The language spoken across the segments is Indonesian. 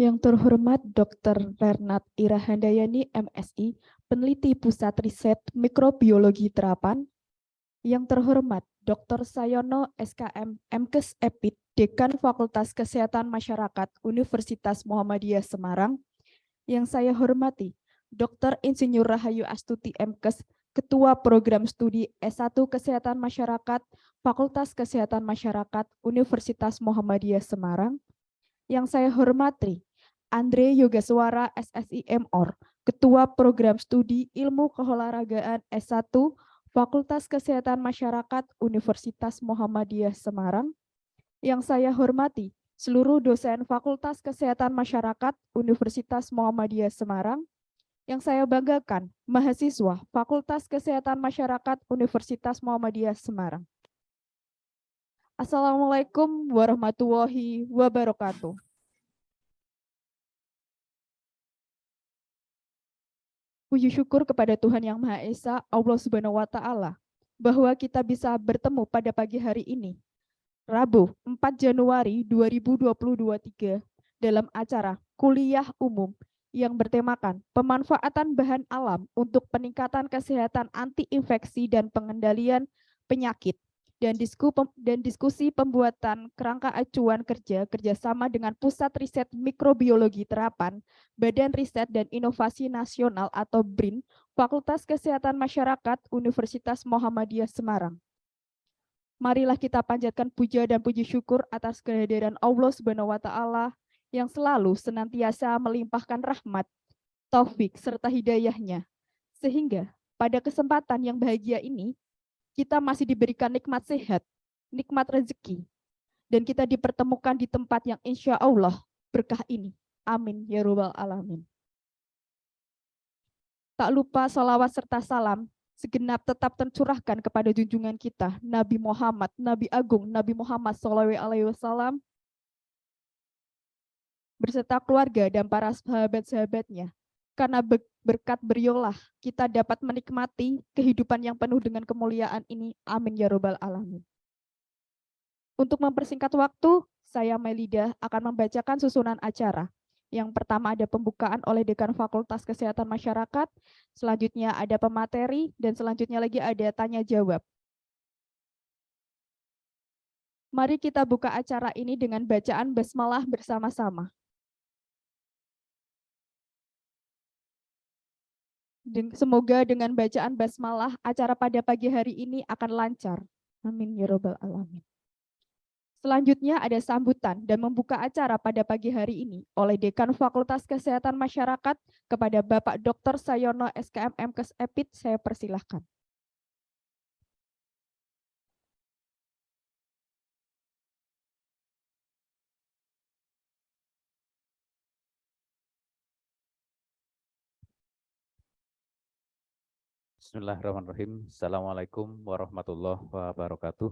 Yang terhormat Dr. Renat Ira Handayani, MSI, Peneliti Pusat Riset Mikrobiologi Terapan. Yang terhormat Dr. Sayono, SKM, MKes Epid, Dekan Fakultas Kesehatan Masyarakat Universitas Muhammadiyah Semarang. Yang saya hormati Dr. Insinyur Rahayu Astuti, MKes, Ketua Program Studi S1 Kesehatan Masyarakat Fakultas Kesehatan Masyarakat Universitas Muhammadiyah Semarang. Yang saya hormati Andre Yogaswara, SSI MOr, Ketua Program Studi Ilmu Keolahragaan S1 Fakultas Kesehatan Masyarakat Universitas Muhammadiyah Semarang. Yang saya hormati seluruh dosen Fakultas Kesehatan Masyarakat Universitas Muhammadiyah Semarang. Yang saya banggakan mahasiswa Fakultas Kesehatan Masyarakat Universitas Muhammadiyah Semarang. Assalamualaikum warahmatullahi wabarakatuh. Puji syukur kepada Tuhan Yang Maha Esa, Allah Subhanahu wa Ta'ala, bahwa kita bisa bertemu pada pagi hari ini, Rabu 4 Januari 2023, dalam acara kuliah umum yang bertemakan pemanfaatan bahan alam untuk peningkatan kesehatan anti-infeksi dan pengendalian penyakit, dan diskusi pembuatan kerangka acuan kerjasama dengan Pusat Riset Mikrobiologi Terapan, Badan Riset dan Inovasi Nasional atau BRIN, Fakultas Kesehatan Masyarakat Universitas Muhammadiyah Semarang. Marilah kita panjatkan puja dan puji syukur atas kehadiran Allah Subhanahu wa Ta'ala yang selalu senantiasa melimpahkan rahmat, taufik, serta hidayahnya, sehingga pada kesempatan yang bahagia ini, kita masih diberikan nikmat sehat, nikmat rezeki, dan kita dipertemukan di tempat yang insya Allah berkah ini. Amin ya rabbal alamin. Tak lupa salawat serta salam segenap tetap tercurahkan kepada junjungan kita, Nabi Muhammad, Nabi Agung, Nabi Muhammad SAW, berserta keluarga dan para sahabat-sahabatnya. Karena berkat beliaulah kita dapat menikmati kehidupan yang penuh dengan kemuliaan ini. Amin ya rabbal alamin. Untuk mempersingkat waktu, saya Melida akan membacakan susunan acara. Yang pertama ada pembukaan oleh Dekan Fakultas Kesehatan Masyarakat, selanjutnya ada pemateri, dan selanjutnya lagi ada tanya jawab. Mari kita buka acara ini dengan bacaan basmalah bersama-sama. Semoga dengan bacaan basmalah acara pada pagi hari ini akan lancar. Amin ya rabbal alamin. Selanjutnya ada sambutan dan membuka acara pada pagi hari ini oleh Dekan Fakultas Kesehatan Masyarakat kepada Bapak Dr. Sayono, SKM, MKes Epid. Saya persilahkan. Bismillahirrahmanirrahim. Assalamualaikum warahmatullahi wabarakatuh.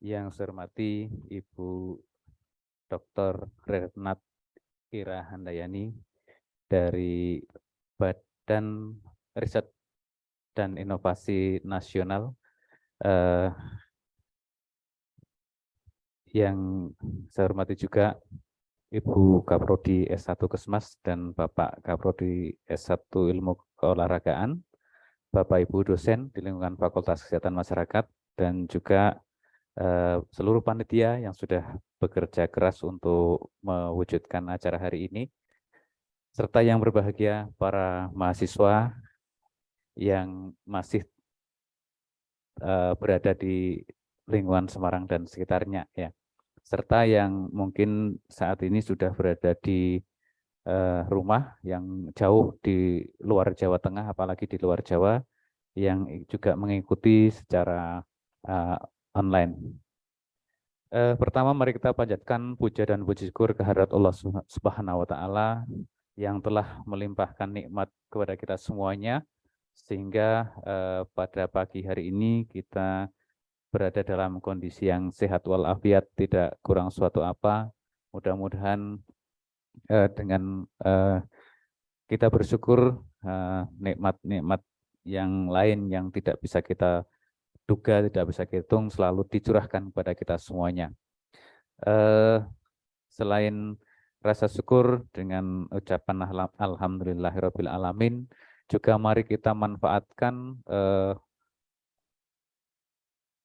Yang saya hormati Ibu Dr. Renat Ira Handayani dari Badan Riset dan Inovasi Nasional, yang saya hormati juga Ibu Kaprodi S1 Kesmas dan Bapak Kaprodi S1 Ilmu Keolahragaan, Bapak Ibu dosen di lingkungan Fakultas Kesehatan Masyarakat, dan juga seluruh panitia yang sudah bekerja keras untuk mewujudkan acara hari ini, serta yang berbahagia para mahasiswa yang masih berada di lingkungan Semarang dan sekitarnya, ya, serta yang mungkin saat ini sudah berada di rumah yang jauh di luar Jawa Tengah, apalagi di luar Jawa, yang juga mengikuti secara online. Pertama, mari kita panjatkan puja dan puji syukur kehadirat Allah Subhanahu wa Ta'ala yang telah melimpahkan nikmat kepada kita semuanya, sehingga pada pagi hari ini kita berada dalam kondisi yang sehat walafiat, tidak kurang suatu apa. Mudah-mudahan dengan kita bersyukur nikmat-nikmat yang lain yang tidak bisa kita duga, tidak bisa kita hitung, selalu dicurahkan kepada kita semuanya. eh, selain rasa syukur dengan ucapan alhamdulillahirabbil alamin, juga mari kita manfaatkan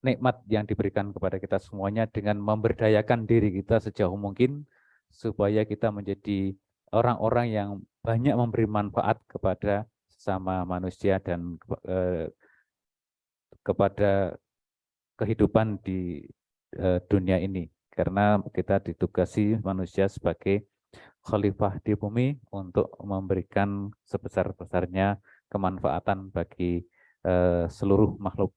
nikmat yang diberikan kepada kita semuanya dengan memberdayakan diri kita sejauh mungkin supaya kita menjadi orang-orang yang banyak memberi manfaat kepada sesama manusia dan kepada kehidupan di dunia ini. Karena kita ditugasi manusia sebagai khalifah di bumi untuk memberikan sebesar-besarnya kemanfaatan bagi seluruh makhluk.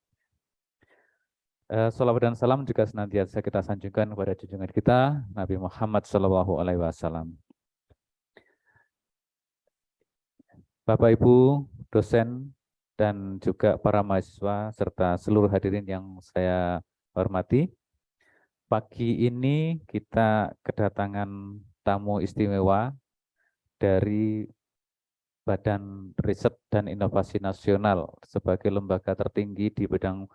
Salawat dan salam juga senantiasa kita sanjungkan kepada junjungan kita Nabi Muhammad SAW. Bapak Ibu dosen dan juga para mahasiswa serta seluruh hadirin yang saya hormati, pagi ini kita kedatangan tamu istimewa dari Badan Riset dan Inovasi Nasional sebagai lembaga tertinggi di bidang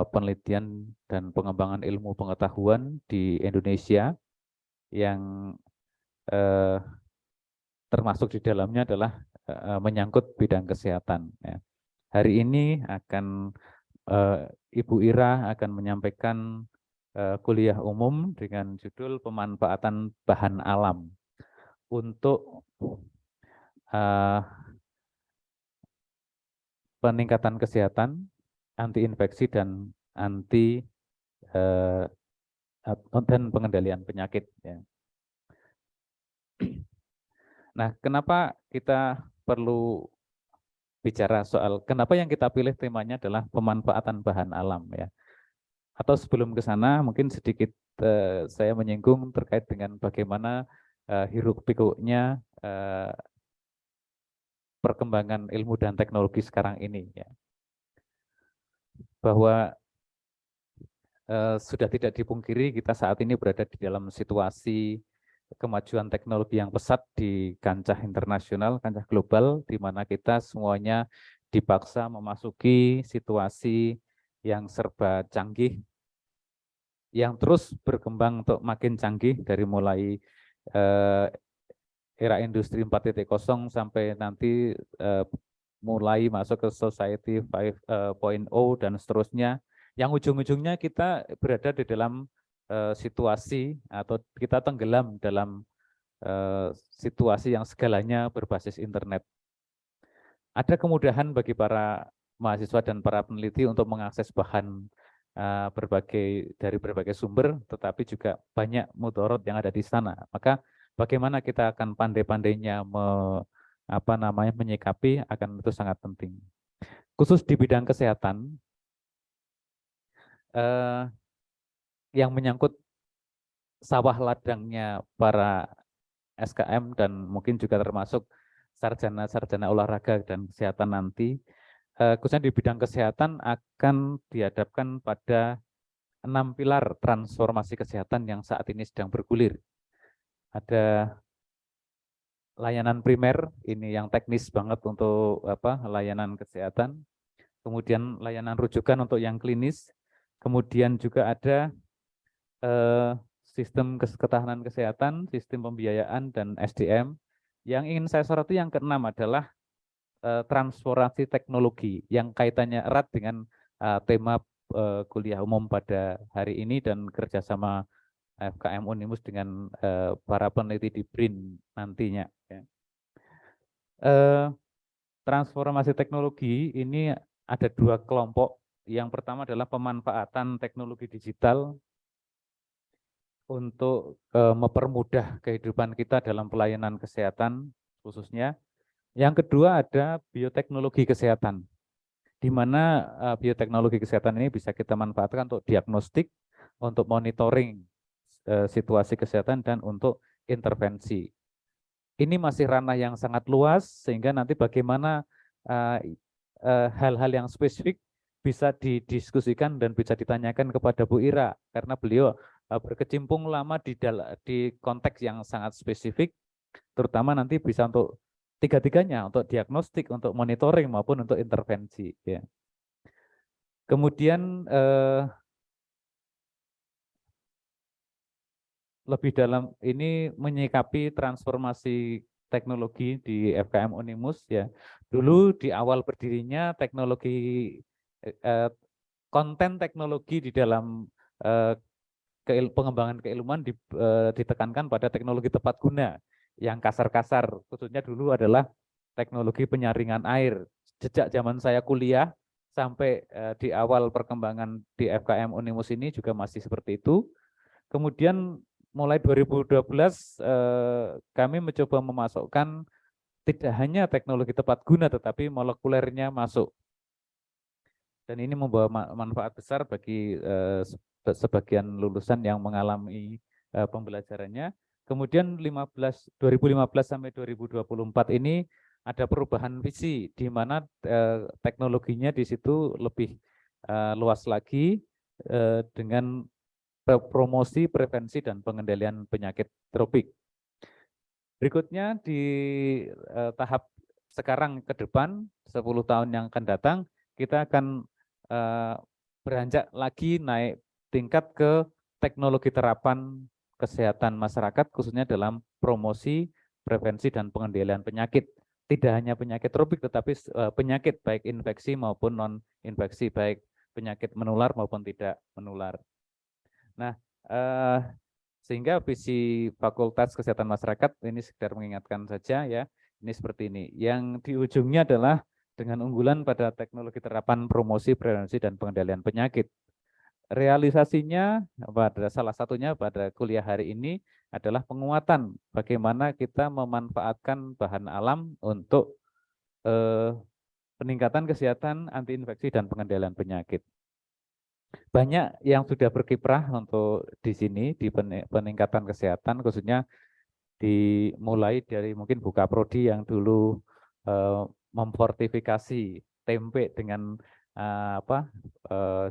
penelitian dan pengembangan ilmu pengetahuan di Indonesia yang termasuk di dalamnya adalah menyangkut bidang kesehatan. Ya. Hari ini akan Ibu Ira akan menyampaikan kuliah umum dengan judul pemanfaatan bahan alam untuk peningkatan kesehatan, anti infeksi dan dan pengendalian penyakit. Ya. Nah, kenapa kita perlu bicara soal kenapa yang kita pilih temanya adalah pemanfaatan bahan alam ya. Atau sebelum ke sana mungkin sedikit saya menyinggung terkait dengan bagaimana hiruk pikuknya perkembangan ilmu dan teknologi sekarang ini ya. Bahwa sudah tidak dipungkiri kita saat ini berada di dalam situasi kemajuan teknologi yang pesat di kancah internasional, kancah global, di mana kita semuanya dipaksa memasuki situasi yang serba canggih, yang terus berkembang untuk makin canggih dari mulai era industri 4.0 sampai nanti mulai masuk ke society 5.0 dan seterusnya, yang ujung-ujungnya kita berada di dalam situasi atau kita tenggelam dalam situasi yang segalanya berbasis internet. Ada kemudahan bagi para mahasiswa dan para peneliti untuk mengakses bahan dari berbagai sumber, tetapi juga banyak mudarat yang ada di sana. Maka bagaimana kita akan pandai-pandainya menyikapi akan itu sangat penting. Khusus di bidang kesehatan, yang menyangkut sawah ladangnya para SKM dan mungkin juga termasuk sarjana-sarjana olahraga dan kesehatan nanti, khususnya di bidang kesehatan akan dihadapkan pada 6 pilar transformasi kesehatan yang saat ini sedang bergulir. Ada layanan primer, ini yang teknis banget untuk layanan kesehatan. Kemudian layanan rujukan untuk yang klinis. Kemudian juga ada sistem ketahanan kesehatan, sistem pembiayaan, dan SDM. Yang ingin saya soroti yang keenam adalah transformasi teknologi yang kaitannya erat dengan tema kuliah umum pada hari ini dan kerjasama FKM Unimus dengan para peneliti di BRIN nantinya. Ya. Transformasi teknologi ini ada 2 kelompok. Yang pertama adalah pemanfaatan teknologi digital untuk mempermudah kehidupan kita dalam pelayanan kesehatan khususnya. Yang kedua ada bioteknologi kesehatan, di mana bioteknologi kesehatan ini bisa kita manfaatkan untuk diagnostik, untuk monitoring situasi kesehatan, dan untuk intervensi. Ini masih ranah yang sangat luas, sehingga nanti bagaimana hal-hal yang spesifik bisa didiskusikan dan bisa ditanyakan kepada Bu Ira, karena beliau berkecimpung lama di konteks yang sangat spesifik, terutama nanti bisa untuk tiga-tiganya, untuk diagnostik, untuk monitoring, maupun untuk intervensi. Ya. Kemudian lebih dalam ini menyikapi transformasi teknologi di FKM Unimus ya. Dulu di awal berdirinya teknologi konten teknologi di dalam pengembangan keilmuan ditekankan pada teknologi tepat guna. Yang kasar-kasar khususnya dulu adalah teknologi penyaringan air. Sejak zaman saya kuliah sampai di awal perkembangan di FKM Unimus ini juga masih seperti itu. Kemudian mulai 2012 kami mencoba memasukkan tidak hanya teknologi tepat guna tetapi molekulernya masuk. Dan ini membawa manfaat besar bagi sebagian lulusan yang mengalami pembelajarannya. Kemudian 2015 sampai 2024 ini ada perubahan visi di mana teknologinya di situ lebih luas lagi dengan promosi, prevensi, dan pengendalian penyakit tropik. Berikutnya di tahap sekarang ke depan, 10 tahun yang akan datang, kita akan beranjak lagi naik tingkat ke teknologi terapan kesehatan masyarakat, khususnya dalam promosi, prevensi, dan pengendalian penyakit. Tidak hanya penyakit tropik, tetapi penyakit baik infeksi maupun non-infeksi, baik penyakit menular maupun tidak menular. Nah, sehingga visi Fakultas Kesehatan Masyarakat ini sekedar mengingatkan saja ya, ini seperti ini. Yang di ujungnya adalah dengan unggulan pada teknologi terapan promosi, prevensi, dan pengendalian penyakit. Realisasinya pada salah satunya pada kuliah hari ini adalah penguatan bagaimana kita memanfaatkan bahan alam untuk peningkatan kesehatan, anti infeksi, dan pengendalian penyakit. Banyak yang sudah berkiprah untuk di sini di peningkatan kesehatan, khususnya dimulai dari mungkin Buka Prodi yang dulu memfortifikasi tempe dengan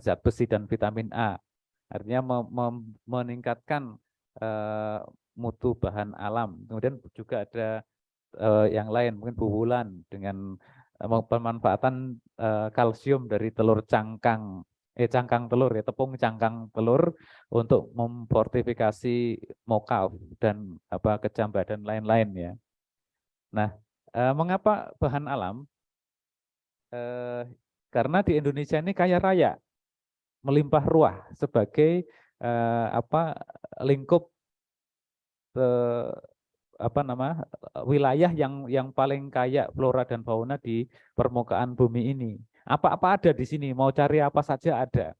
zat besi dan vitamin A, artinya meningkatkan mutu bahan alam. Kemudian juga ada yang lain, mungkin bubulan dengan pemanfaatan kalsium dari telur cangkang telur ya, tepung cangkang telur untuk memfortifikasi mokaf dan kecamba dan lain-lain ya. Nah, mengapa bahan alam? Karena di Indonesia ini kaya raya, melimpah ruah sebagai lingkup wilayah yang paling kaya flora dan fauna di permukaan bumi ini. Apa-apa ada di sini, mau cari apa saja ada.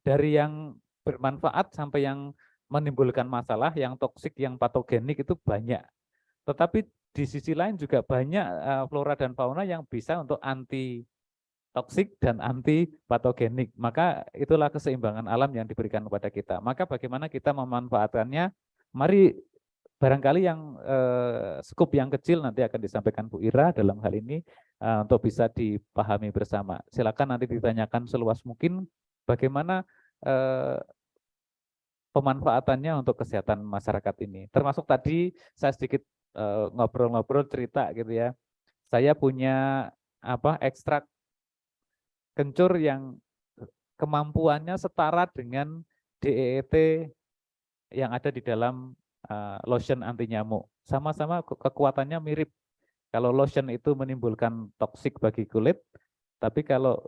Dari yang bermanfaat sampai yang menimbulkan masalah, yang toksik, yang patogenik itu banyak. Tetapi di sisi lain juga banyak flora dan fauna yang bisa untuk anti toksik dan anti patogenik. Maka itulah keseimbangan alam yang diberikan kepada kita. Maka bagaimana kita memanfaatkannya? Mari barangkali yang skup yang kecil nanti akan disampaikan Bu Ira dalam hal ini untuk bisa dipahami bersama. Silakan nanti ditanyakan seluas mungkin bagaimana pemanfaatannya untuk kesehatan masyarakat ini. Termasuk tadi saya sedikit ngobrol-ngobrol cerita gitu ya. Saya punya ekstrak kencur yang kemampuannya setara dengan DEET yang ada di dalam lotion anti nyamuk. Sama-sama kekuatannya mirip. Kalau lotion itu menimbulkan toksik bagi kulit, tapi kalau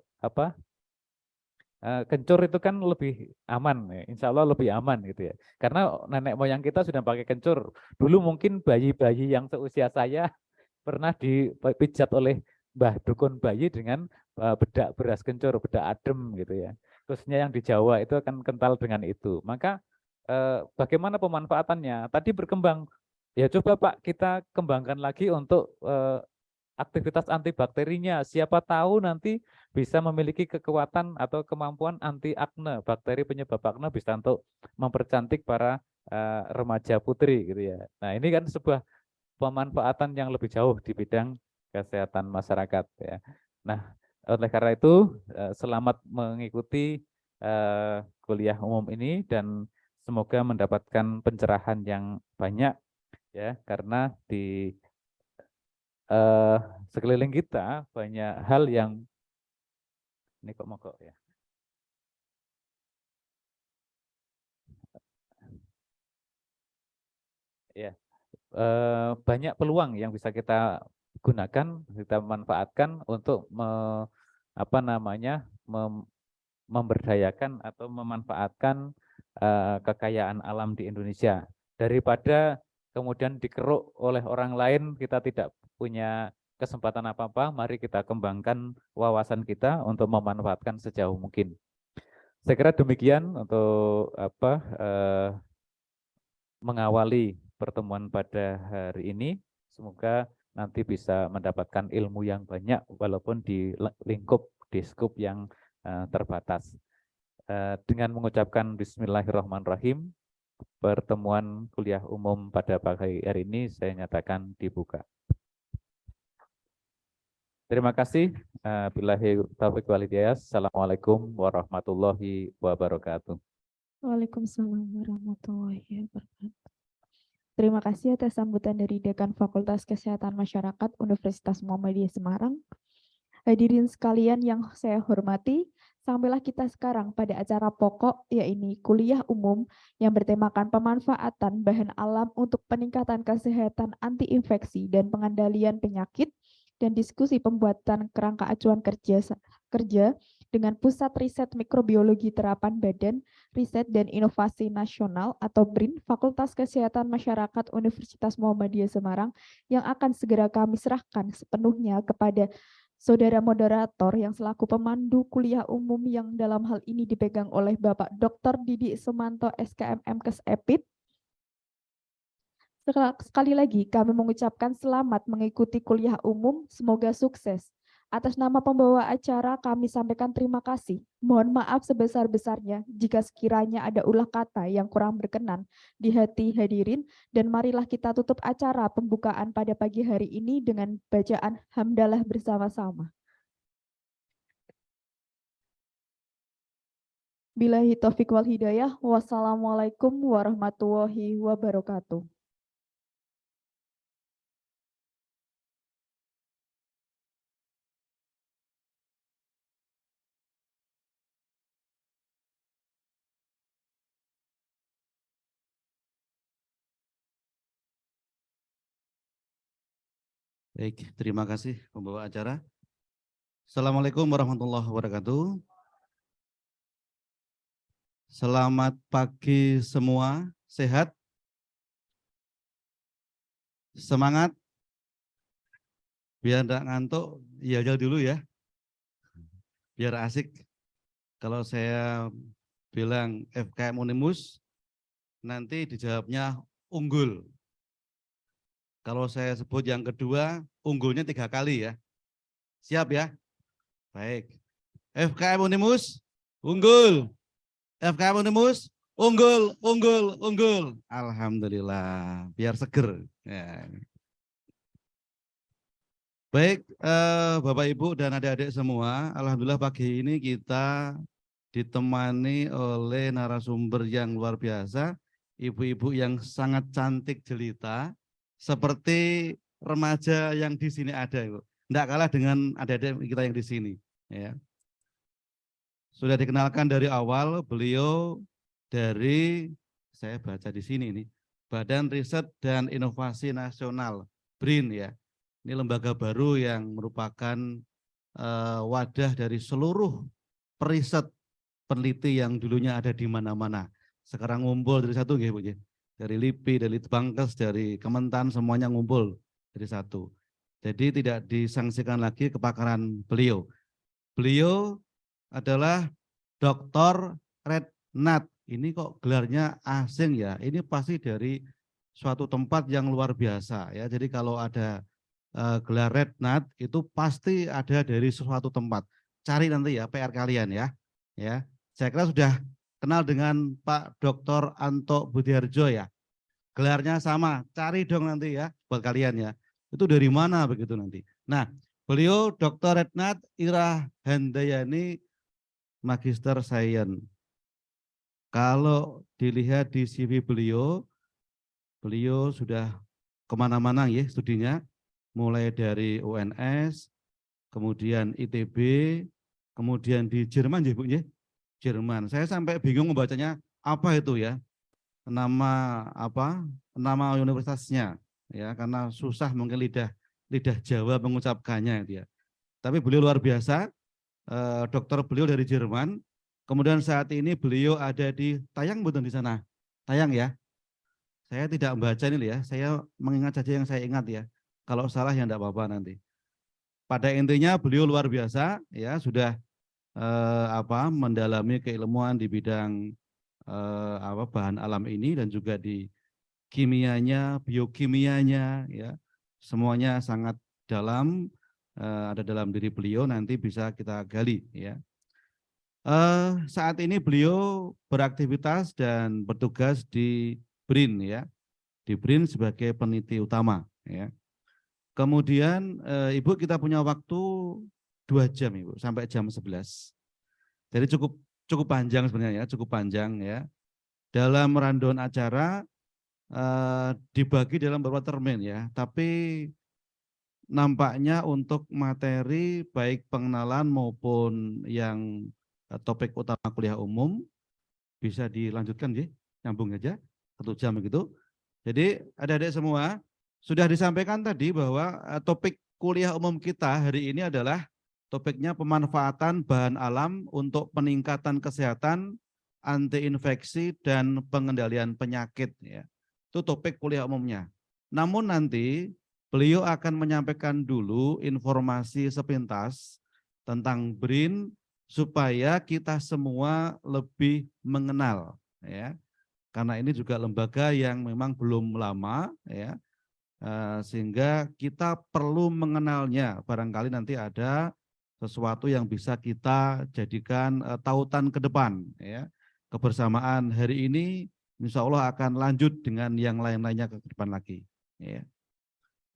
kencur itu kan lebih aman, ya. Insya Allah lebih aman gitu ya. Karena nenek moyang kita sudah pakai kencur. Dulu mungkin bayi-bayi yang seusia saya pernah dipijat oleh Mbah Dukun bayi dengan bedak beras kencur, bedak adem gitu ya. Khususnya yang di Jawa itu akan kental dengan itu. Maka bagaimana pemanfaatannya? Tadi berkembang. Ya coba Pak kita kembangkan lagi untuk aktivitas antibakterinya. Siapa tahu nanti bisa memiliki kekuatan atau kemampuan anti akne. Bakteri penyebab akne bisa untuk mempercantik para remaja putri gitu ya. Nah, ini kan sebuah pemanfaatan yang lebih jauh di bidang kesehatan masyarakat ya. Nah, oleh karena itu selamat mengikuti kuliah umum ini dan semoga mendapatkan pencerahan yang banyak ya karena di sekeliling kita banyak hal yang ini kok mogok ya. Ya, banyak peluang yang bisa kita gunakan, kita manfaatkan untuk memberdayakan atau memanfaatkan kekayaan alam di Indonesia. Daripada kemudian dikeruk oleh orang lain, kita tidak punya kesempatan apa-apa, mari kita kembangkan wawasan kita untuk memanfaatkan sejauh mungkin. Saya kira demikian untuk mengawali pertemuan pada hari ini. Semoga nanti bisa mendapatkan ilmu yang banyak walaupun di lingkup, di skup yang terbatas. Dengan mengucapkan Bismillahirrahmanirrahim, pertemuan kuliah umum pada pagi hari ini saya nyatakan dibuka. Terima kasih. Billahi taufiq wal hidayah. Assalamualaikum warahmatullahi wabarakatuh. Waalaikumsalam warahmatullahi wabarakatuh. Terima kasih atas sambutan dari Dekan Fakultas Kesehatan Masyarakat Universitas Muhammadiyah Semarang. Hadirin sekalian yang saya hormati, sampailah kita sekarang pada acara pokok, yaitu kuliah umum yang bertemakan pemanfaatan bahan alam untuk peningkatan kesehatan anti-infeksi dan pengendalian penyakit, dan diskusi pembuatan kerangka acuan kerja dengan Pusat Riset Mikrobiologi Terapan Badan Riset dan Inovasi Nasional atau BRIN Fakultas Kesehatan Masyarakat Universitas Muhammadiyah Semarang, yang akan segera kami serahkan sepenuhnya kepada Saudara moderator yang selaku pemandu kuliah umum yang dalam hal ini dipegang oleh Bapak Dr. Didi Sumanto SKMM Kes-Epid. Sekali lagi kami mengucapkan selamat mengikuti kuliah umum, semoga sukses. Atas nama pembawa acara kami sampaikan terima kasih. Mohon maaf sebesar-besarnya jika sekiranya ada ulah kata yang kurang berkenan di hati hadirin, dan marilah kita tutup acara pembukaan pada pagi hari ini dengan bacaan hamdalah bersama-sama. Billahi taufiq wal hidayah. Wassalamualaikum warahmatullahi wabarakatuh. Baik, terima kasih pembawa acara. Assalamualaikum warahmatullahi wabarakatuh. Selamat pagi semua, sehat? Semangat? Biar enggak ngantuk, iya aja dulu ya. Biar asik. Kalau saya bilang FKM Unimus, nanti dijawabnya unggul. Kalau saya sebut yang kedua, unggulnya 3 kali ya. Siap ya? Baik. FKM Unimus, unggul. FKM Unimus, unggul, unggul, unggul. Alhamdulillah, biar seger. Ya. Baik, Bapak Ibu dan adik-adik semua, alhamdulillah pagi ini kita ditemani oleh narasumber yang luar biasa, ibu-ibu yang sangat cantik jelita, seperti remaja yang di sini ada, Ibu. Tidak kalah dengan adik-adik kita yang di sini. Ya. Sudah dikenalkan dari awal, beliau dari, saya baca di sini nih, Badan Riset dan Inovasi Nasional, BRIN ya. Ini lembaga baru yang merupakan wadah dari seluruh periset peneliti yang dulunya ada di mana-mana. Sekarang ngumpul dari satu, ya, Bu. Dari LIPI, dari Litbangkes, dari Kementan, semuanya ngumpul dari satu. Jadi tidak disangsikan lagi kepakaran beliau. Beliau adalah Dr. Rednat. Ini kok gelarnya asing ya. Ini pasti dari suatu tempat yang luar biasa ya. Jadi kalau ada gelar Rednat itu pasti ada dari suatu tempat. Cari nanti ya PR kalian ya. Ya. Saya kira sudah kenal dengan Pak Dr. Anto Budiarjo ya. Gelarnya sama. Cari dong nanti ya buat kalian ya. Itu dari mana begitu nanti. Nah, beliau Dr. Rednat Ira Handayani Magister Sains. Kalau dilihat di CV beliau sudah kemana-mana ya studinya, mulai dari UNS, kemudian ITB, kemudian di Jerman ya Bu ya, Jerman. Saya sampai bingung membacanya apa itu ya. nama nama universitasnya ya, karena susah mungkin lidah Jawa mengucapkannya dia. Tapi beliau luar biasa, dokter beliau dari Jerman. Kemudian saat ini beliau ada di tayang betul di sana. Tayang ya. Saya tidak membaca ini ya, saya mengingat saja yang saya ingat ya. Kalau salah ya enggak apa-apa nanti. Pada intinya beliau luar biasa ya, sudah mendalami keilmuan di bidang bahan alam ini dan juga di kimianya, biokimianya ya. Semuanya sangat dalam, ada dalam diri beliau, nanti bisa kita gali ya. Saat ini beliau beraktivitas dan bertugas di BRIN ya, di BRIN sebagai peneliti utama ya. Kemudian Ibu kita punya waktu 2 jam Ibu sampai jam 11. Jadi cukup panjang sebenarnya ya, cukup panjang ya. Dalam rundown acara dibagi dalam beberapa termin ya, tapi nampaknya untuk materi baik pengenalan maupun yang topik utama kuliah umum bisa dilanjutkan ya, nyambung aja 1 jam begitu. Jadi adik-adik semua sudah disampaikan tadi bahwa topik kuliah umum kita hari ini adalah topiknya pemanfaatan bahan alam untuk peningkatan kesehatan, anti infeksi dan pengendalian penyakit ya. Itu topik kuliah umumnya. Namun nanti beliau akan menyampaikan dulu informasi sepintas tentang BRIN supaya kita semua lebih mengenal ya. Karena ini juga lembaga yang memang belum lama ya. Sehingga kita perlu mengenalnya. Barangkali nanti ada sesuatu yang bisa kita jadikan tautan ke depan ya. Kebersamaan hari ini insya Allah akan lanjut dengan yang lain-lainnya ke depan lagi ya.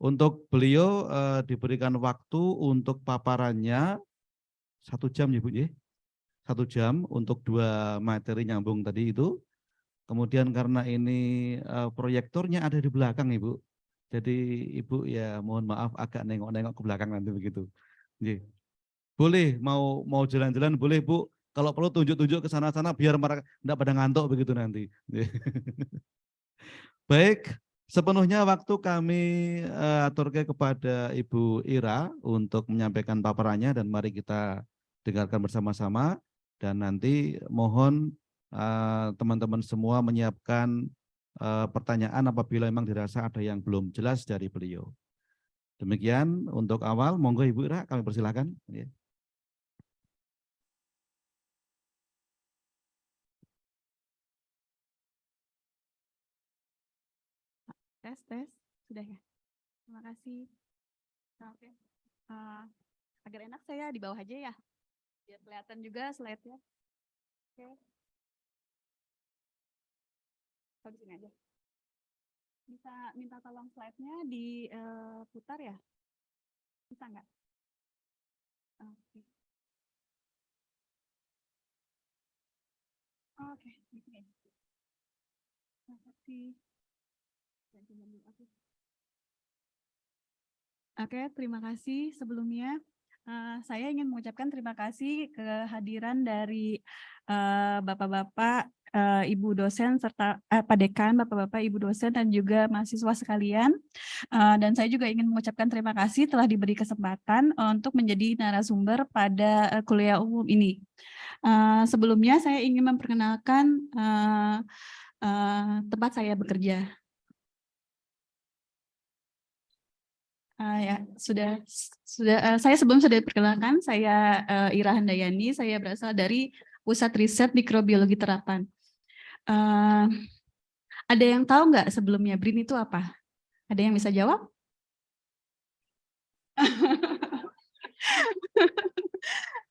Untuk beliau diberikan waktu untuk paparannya 1 jam ya Bu ya. 1 jam untuk 2 materi nyambung tadi itu. Kemudian karena ini proyektornya ada di belakang Ibu. Jadi Ibu ya mohon maaf agak nengok-nengok ke belakang nanti begitu. Boleh mau jalan-jalan boleh Bu. Kalau perlu tunjuk-tunjuk ke sana-sana biar mereka enggak pada ngantuk begitu nanti. Baik, sepenuhnya waktu kami aturkan kepada Ibu Ira untuk menyampaikan paparannya dan mari kita dengarkan bersama-sama dan nanti mohon teman-teman semua menyiapkan pertanyaan apabila memang dirasa ada yang belum jelas dari beliau. Demikian untuk awal, monggo Ibu Ira kami persilakan. Ya. Tes, sudah ya. Terima kasih. Oke. Agar enak saya di bawah aja ya, biar kelihatan juga slide-nya. Oke. Di sini aja. Bisa minta tolong slide-nya diputar ya? Bisa nggak? Oke. Oke, di sini. Terima kasih. Oke, terima kasih sebelumnya. Saya ingin mengucapkan terima kasih kehadiran dari Bapak-Bapak, Ibu dosen, serta Pak Dekan, Bapak-Bapak, Ibu dosen, dan juga mahasiswa sekalian. Dan saya juga ingin mengucapkan terima kasih telah diberi kesempatan untuk menjadi narasumber pada kuliah umum ini. Sebelumnya saya ingin memperkenalkan tempat saya bekerja. Ya, saya sebelum sudah diperkenalkan, saya Ira Handayani, saya berasal dari Pusat Riset Mikrobiologi Terapan. Ada yang tahu nggak sebelumnya BRIN itu apa? Ada yang bisa jawab?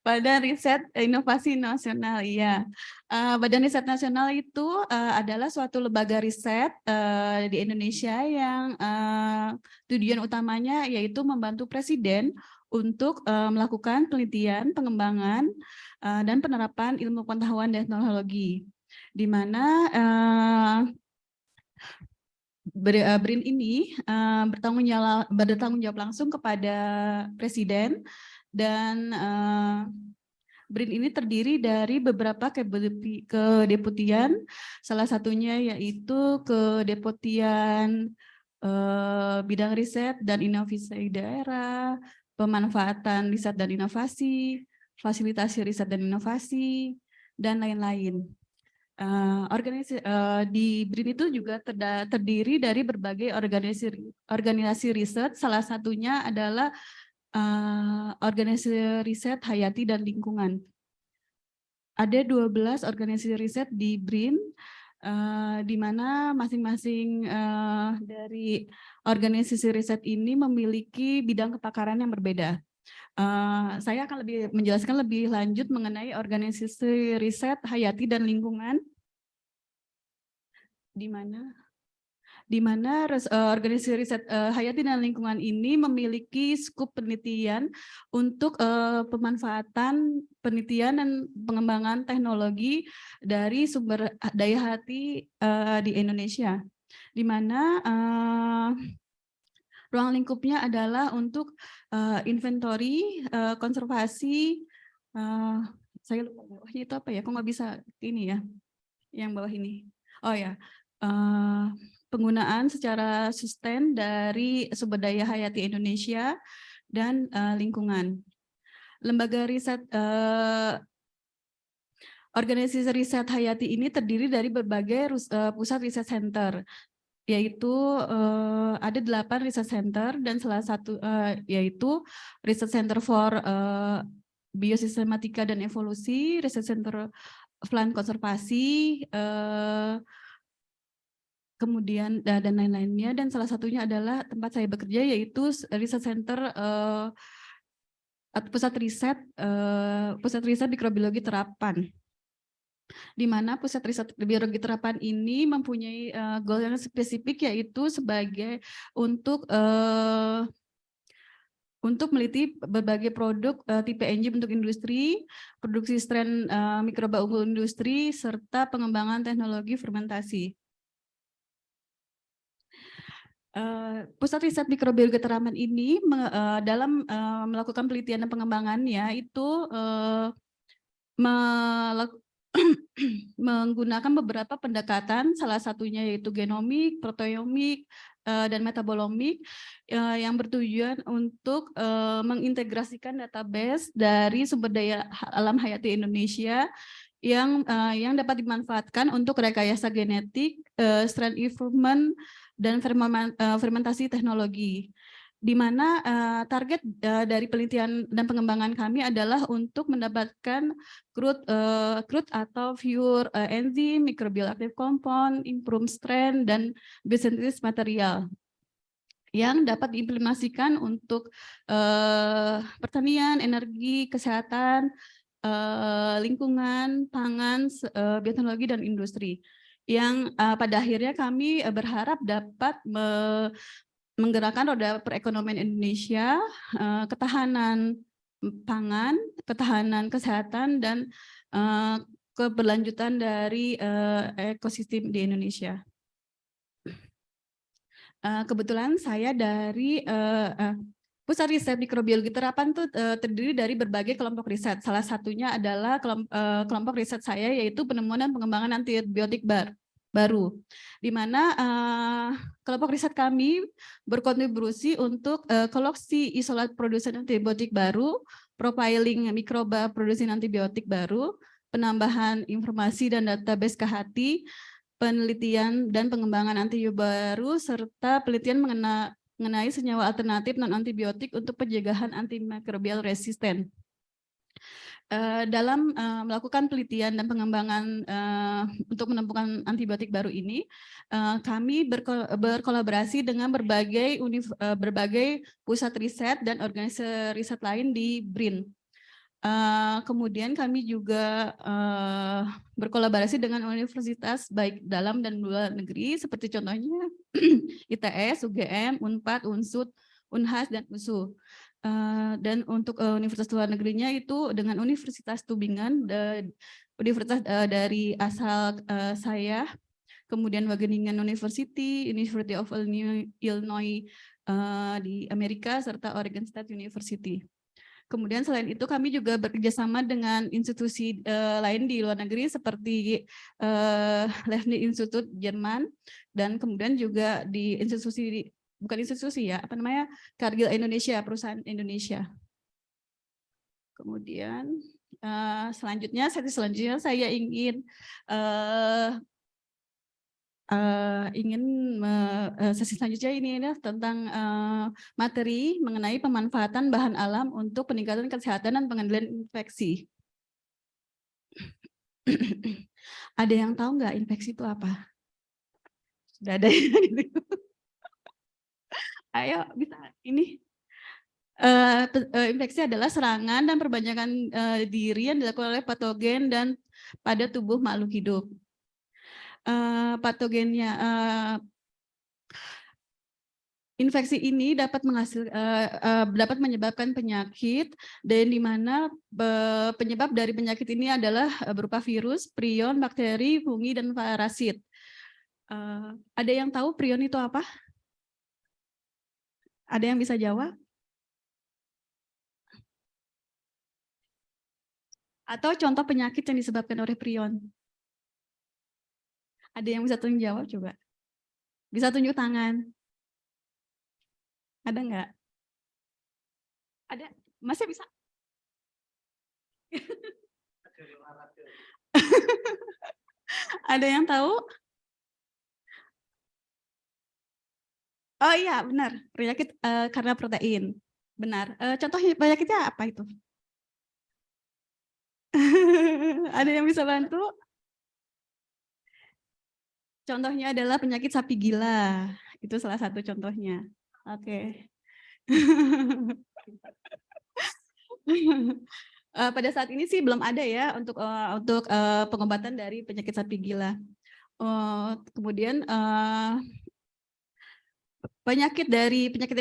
Badan Riset Inovasi Nasional, iya. Badan Riset Nasional itu adalah suatu lembaga riset di Indonesia yang tujuan utamanya yaitu membantu Presiden untuk melakukan penelitian, pengembangan, dan penerapan ilmu pengetahuan dan teknologi. Di mana BRIN ini bertanggung jawab langsung kepada Presiden dan BRIN ini terdiri dari beberapa kedeputian, salah satunya yaitu kedeputian bidang riset dan inovasi daerah, pemanfaatan riset dan inovasi, fasilitasi riset dan inovasi, dan lain-lain. Di BRIN itu juga terdiri dari berbagai organisasi riset, salah satunya adalah organisasi riset hayati dan lingkungan. Ada 12 organisasi riset di BRIN, di mana masing-masing dari organisasi riset ini memiliki bidang kepakaran yang berbeda. Saya akan menjelaskan lebih lanjut mengenai organisasi riset hayati dan lingkungan, di mana organisasi riset hayati dan lingkungan ini memiliki skup penelitian untuk pemanfaatan penelitian dan pengembangan teknologi dari sumber daya hayati di Indonesia, di mana ruang lingkupnya adalah untuk inventory, konservasi, saya lupa bawahnya itu apa ya, kok nggak bisa ini ya, yang bawah ini. Oh ya, penggunaan secara sustain dari sumber daya hayati Indonesia dan lingkungan. Lembaga riset organisasi riset hayati ini terdiri dari berbagai pusat riset center, yaitu ada 8 riset center dan salah satu yaitu Research Center for Biosistematika dan Evolusi, Research Center Plant Konservasi, kemudian dan lain-lainnya, dan salah satunya adalah tempat saya bekerja yaitu Research Center pusat riset mikrobiologi terapan, di mana pusat riset biologi terapan ini mempunyai goal yang spesifik, yaitu sebagai untuk meliti berbagai produk tipe enzim untuk industri, produksi strain mikroba unggul industri, serta pengembangan teknologi fermentasi. Pusat riset mikrobiologi terapan ini dalam melakukan penelitian dan pengembangannya itu menggunakan beberapa pendekatan, salah satunya yaitu genomik, proteomik, dan metabolomik, yang bertujuan untuk mengintegrasikan database dari sumber daya alam hayati Indonesia yang dapat dimanfaatkan untuk rekayasa genetik, strain improvement, dan fermentasi teknologi, di mana target dari penelitian dan pengembangan kami adalah untuk mendapatkan crude atau pure enzim, microbial active compound, improved strain, dan biosynthesis material yang dapat diimplementasikan untuk pertanian, energi, kesehatan, lingkungan, pangan, bioteknologi, dan industri. Yang pada akhirnya kami berharap dapat menggerakkan roda perekonomian Indonesia, ketahanan pangan, ketahanan kesehatan, dan keberlanjutan dari ekosistem di Indonesia. Kebetulan saya dari Pusat Riset Mikrobiologi Terapan itu terdiri dari berbagai kelompok riset. Salah satunya adalah kelompok riset saya, yaitu penemuan dan pengembangan antibiotik baru, di mana kelompok riset kami berkontribusi untuk koleksi isolat produsen antibiotik baru, profiling mikroba produsen antibiotik baru, penambahan informasi dan database KHT, penelitian dan pengembangan antibiotik baru, serta penelitian mengenai senyawa alternatif non-antibiotik untuk pencegahan antimikrobial resisten. Dalam melakukan penelitian dan pengembangan untuk menemukan antibiotik baru ini, kami berkolaborasi dengan berbagai pusat riset dan organisasi riset lain di BRIN. Kemudian kami juga berkolaborasi dengan universitas baik dalam dan luar negeri, seperti contohnya ITS, UGM, UNPAD, UNSUD, UNHAS, dan USU. Dan untuk universitas luar negerinya itu dengan Universitas Tübingen, universitas dari asal saya, kemudian Wageningen University, University of Illinois di Amerika, serta Oregon State University. Kemudian selain itu kami juga bekerjasama dengan institusi lain di luar negeri seperti Leibniz Institute Jerman, dan kemudian juga di institusi, bukan institusi ya, apa namanya, Cargill Indonesia, perusahaan Indonesia. Kemudian selanjutnya, sesi selanjutnya saya ingin sesi selanjutnya ini tentang materi mengenai pemanfaatan bahan alam untuk peningkatan kesehatan dan pengendalian infeksi. Ada yang tahu nggak infeksi itu apa? Sudah ada yang ayo bisa ini. Infeksi adalah serangan dan perbanyakan diri yang dilakukan oleh patogen dan pada tubuh makhluk hidup. Patogennya, infeksi ini dapat dapat menyebabkan penyakit, dan di mana penyebab dari penyakit ini adalah berupa virus, prion, bakteri, fungi, dan parasit. Ada yang tahu prion itu apa? Ada yang bisa jawab? Atau contoh penyakit yang disebabkan oleh prion? Ada yang bisa tunjuk jawab coba? Bisa tunjuk tangan? Ada nggak? Ada? Masih bisa? Ada yang tahu? Oh iya, benar. Penyakit karena protein. Benar. Contohnya penyakitnya apa itu? Ada yang bisa bantu? Contohnya adalah penyakit sapi gila. Itu salah satu contohnya. Oke. Pada saat ini sih belum ada ya untuk pengobatan dari penyakit sapi gila. Kemudian penyakit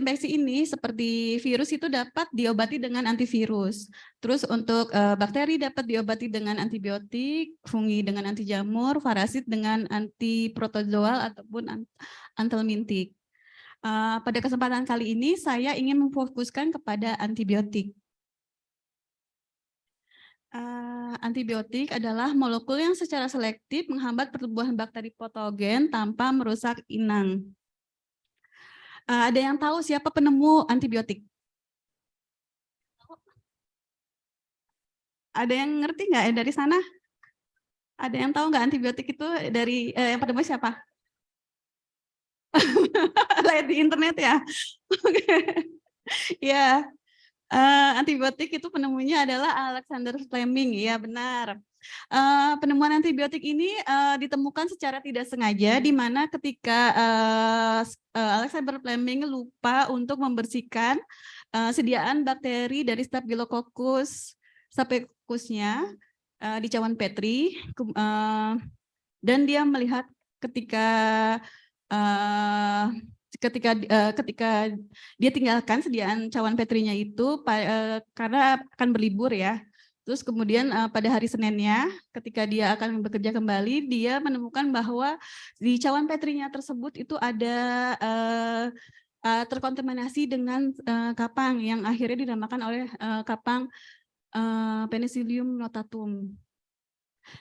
infeksi ini seperti virus itu dapat diobati dengan antivirus. Terus untuk bakteri dapat diobati dengan antibiotik, fungi dengan anti jamur, parasit dengan antiprotozoal ataupun antelmintik. Pada kesempatan kali ini saya ingin memfokuskan kepada antibiotik. Antibiotik adalah molekul yang secara selektif menghambat pertumbuhan bakteri patogen tanpa merusak inang. Ada yang tahu siapa penemu antibiotik? Ada yang ngerti nggak dari sana? Ada yang tahu nggak antibiotik itu dari yang penemu siapa? Lihat di internet ya. Ya, antibiotik itu penemunya adalah Alexander Fleming, ya benar. Penemuan antibiotik ini ditemukan secara tidak sengaja, di mana ketika Alexander Fleming lupa untuk membersihkan sediaan bakteri dari Staphylococcus di cawan Petri, dan dia melihat ketika dia tinggalkan sediaan cawan Petrinya itu karena akan berlibur ya. Terus kemudian pada hari Seninnya ketika dia akan bekerja kembali, dia menemukan bahwa di cawan Petrinya tersebut itu ada terkontaminasi dengan kapang yang akhirnya dinamakan oleh kapang Penicillium notatum.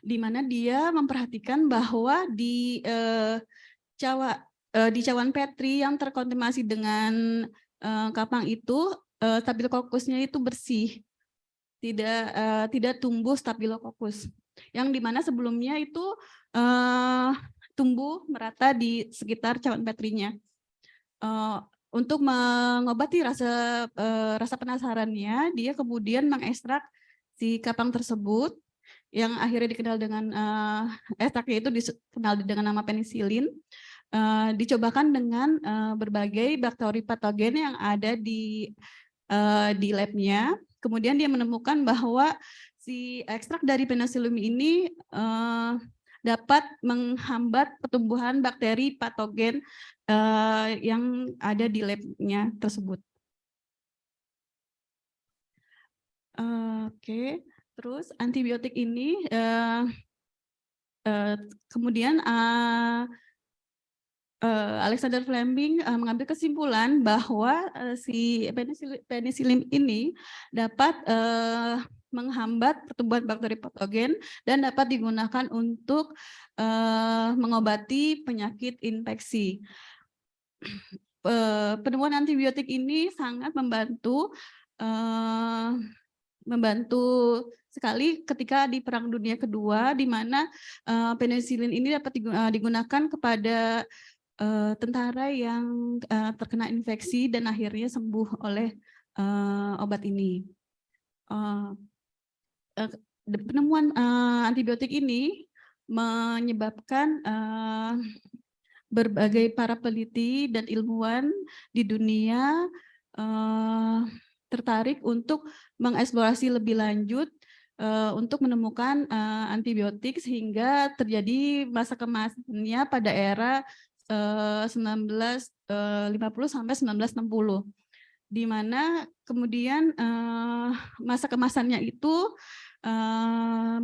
Di mana dia memperhatikan bahwa di cawan Petri yang terkontaminasi dengan kapang itu Staphylococcusnya itu bersih, tidak tumbuh Staphylococcus, yang dimana sebelumnya itu tumbuh merata di sekitar cawan Petrinya. Untuk mengobati rasa penasarannya, dia kemudian mengekstrak si kapang tersebut yang akhirnya dikenal dengan ekstraknya itu dikenal dengan nama penisilin. Dicobakan dengan berbagai bakteri patogen yang ada di labnya. Kemudian dia menemukan bahwa si ekstrak dari penicillium ini dapat menghambat pertumbuhan bakteri patogen yang ada di labnya tersebut. Oke, terus antibiotik ini kemudian Alexander Fleming mengambil kesimpulan bahwa si penicillin ini dapat menghambat pertumbuhan bakteri patogen dan dapat digunakan untuk mengobati penyakit infeksi. Penemuan antibiotik ini sangat membantu sekali ketika di Perang Dunia Kedua, di mana penicillin ini dapat digunakan kepada tentara yang terkena infeksi dan akhirnya sembuh oleh obat ini. Penemuan antibiotik ini menyebabkan berbagai para peneliti dan ilmuwan di dunia tertarik untuk mengeksplorasi lebih lanjut untuk menemukan antibiotik sehingga terjadi masa kemasannya pada era 1950 sampai 1960, di mana kemudian masa kemasannya itu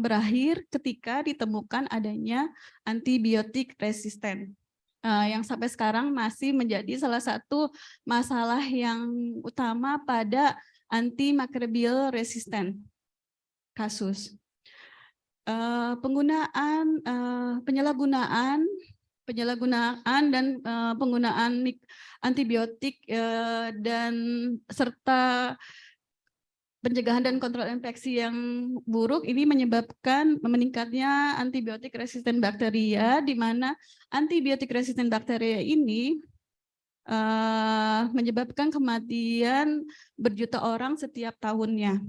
berakhir ketika ditemukan adanya antibiotik resisten. Yang sampai sekarang masih menjadi salah satu masalah yang utama pada antimicrobial resisten kasus. Penyalahgunaan dan penggunaan antibiotik dan serta pencegahan dan kontrol infeksi yang buruk ini menyebabkan meningkatnya antibiotik resisten bakteria, di mana antibiotik resisten bakteria ini menyebabkan kematian berjuta orang setiap tahunnya.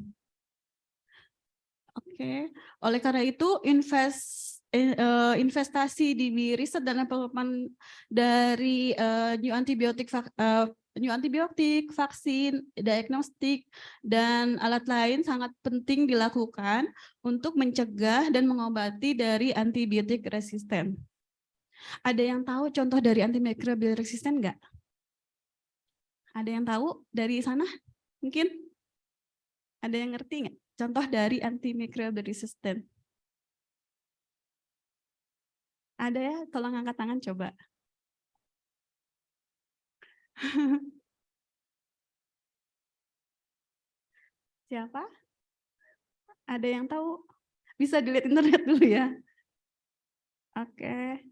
Oke, oleh karena itu investasi di riset dan development dari new antibiotik, vaksin, diagnostik, dan alat lain sangat penting dilakukan untuk mencegah dan mengobati dari antibiotik resisten. Ada yang tahu contoh dari antimicrobial resisten nggak? Ada yang tahu dari sana? Mungkin? Ada yang ngerti nggak? Contoh dari antimicrobial resisten. Ada ya? Tolong angkat tangan coba. Siapa? Ada yang tahu? Bisa dilihat internet dulu ya. Oke.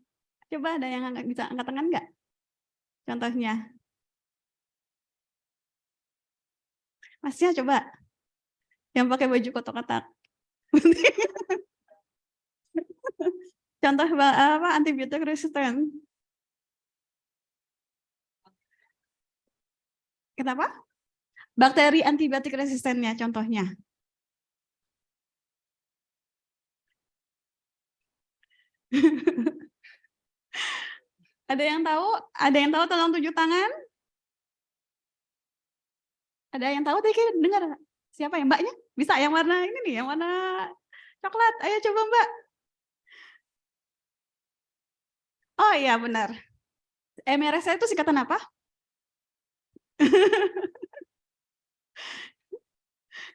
Coba ada yang bisa angkat tangan nggak? Contohnya. Masnya coba. Yang pakai baju kotak-kotak. Contoh apa? Antibiotik resisten. Kenapa? Bakteri antibiotik resistennya contohnya. Ada yang tahu? Ada yang tahu tolong tunjuk tangan? Ada yang tahu tadi dengar? Siapa ya mbaknya? Bisa yang warna ini nih, yang warna coklat. Ayo coba mbak. Oh iya benar. MRSA itu singkatan apa?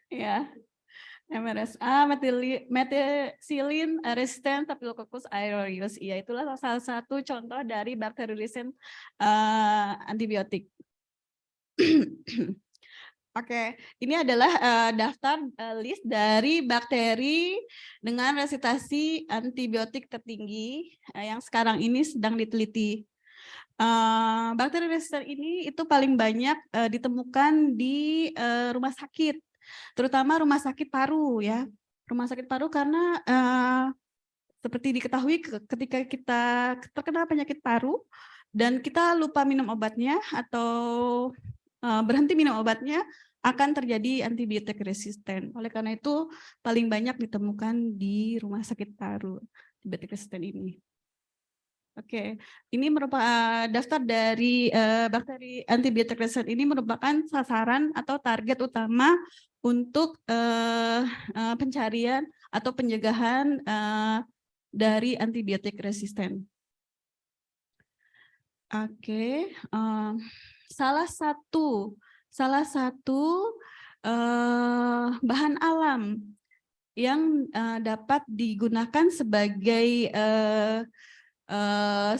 Ya. MRSA, methicillin resistant Staphylococcus aureus. Iya, itulah salah satu contoh dari bakteri resistant antibiotik. Oke, ini adalah daftar list dari bakteri dengan resistasi antibiotik tertinggi yang sekarang ini sedang diteliti. Bakteri resisten ini itu paling banyak ditemukan di rumah sakit, terutama rumah sakit paru ya. Rumah sakit paru karena seperti diketahui ketika kita terkena penyakit paru dan kita lupa minum obatnya atau berhenti minum obatnya, akan terjadi antibiotik resisten. Oleh karena itu paling banyak ditemukan di rumah sakit paru antibiotik resisten ini. Oke, ini merupakan daftar dari bakteri antibiotik resisten ini merupakan sasaran atau target utama untuk pencarian atau pencegahan dari antibiotik resisten. Oke, salah satu bahan alam yang dapat digunakan sebagai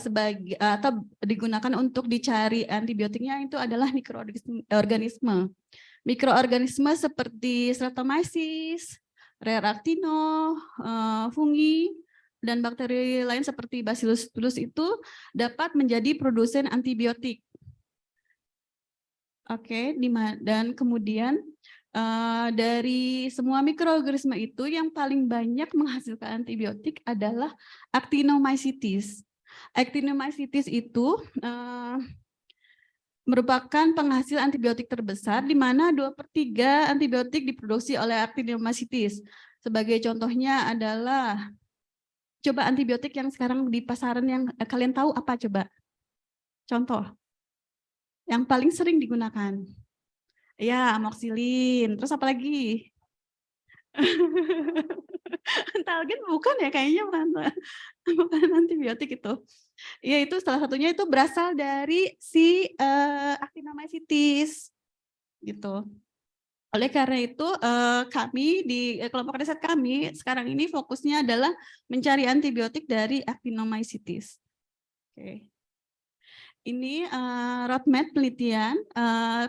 sebagai atau digunakan untuk dicari antibiotiknya itu adalah mikroorganisme. Mikroorganisme seperti Streptomyces, Rare actino, fungi, dan bakteri lain seperti Bacillus subtilis itu dapat menjadi produsen antibiotik. Oke, dan kemudian dari semua mikroorganisme itu yang paling banyak menghasilkan antibiotik adalah Actinomycetes. Actinomycetes itu merupakan penghasil antibiotik terbesar, di mana 2/3 antibiotik diproduksi oleh Actinomycetes. Sebagai contohnya adalah, coba antibiotik yang sekarang di pasaran yang kalian tahu apa coba? Contoh, yang paling sering digunakan. Ya, amoxicillin. Terus apa lagi? Talgen bukan ya, kayaknya bukan antibiotik itu. Ya, itu salah satunya itu berasal dari si Actinomycetes gitu. Oleh karena itu kami di kelompok riset kami sekarang ini fokusnya adalah mencari antibiotik dari Actinomycetes. Oke. Ini roadmap penelitian,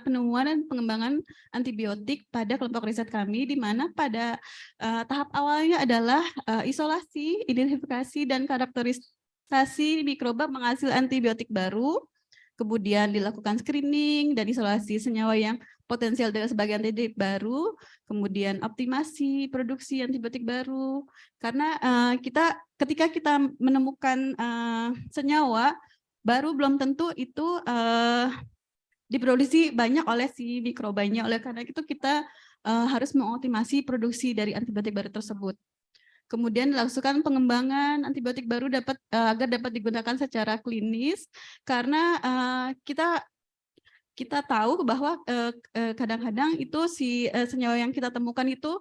penemuan dan pengembangan antibiotik pada kelompok riset kami, di mana pada tahap awalnya adalah isolasi, identifikasi, dan karakterisasi mikroba penghasil antibiotik baru, kemudian dilakukan screening dan isolasi senyawa yang potensial sebagai antibiotik baru, kemudian optimasi produksi antibiotik baru, karena ketika kita menemukan senyawa baru belum tentu itu diproduksi banyak oleh si mikrobanya. Oleh karena itu kita harus mengoptimasi produksi dari antibiotik baru tersebut. Kemudian dilakukan pengembangan antibiotik baru agar dapat digunakan secara klinis, karena kita tahu bahwa kadang-kadang itu si senyawa yang kita temukan itu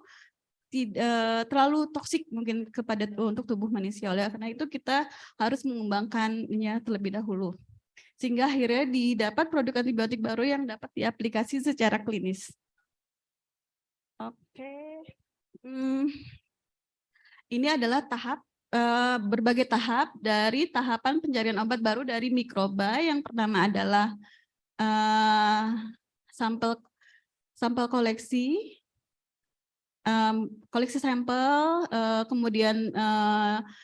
tidak terlalu toksik mungkin untuk tubuh manusia. Oleh karena itu kita harus mengembangkannya terlebih dahulu, sehingga akhirnya didapat produk antibiotik baru yang dapat diaplikasi secara klinis. Oke, ini adalah berbagai tahap dari tahapan pencarian obat baru dari mikroba. Yang pertama adalah sampel koleksi sampel, kemudian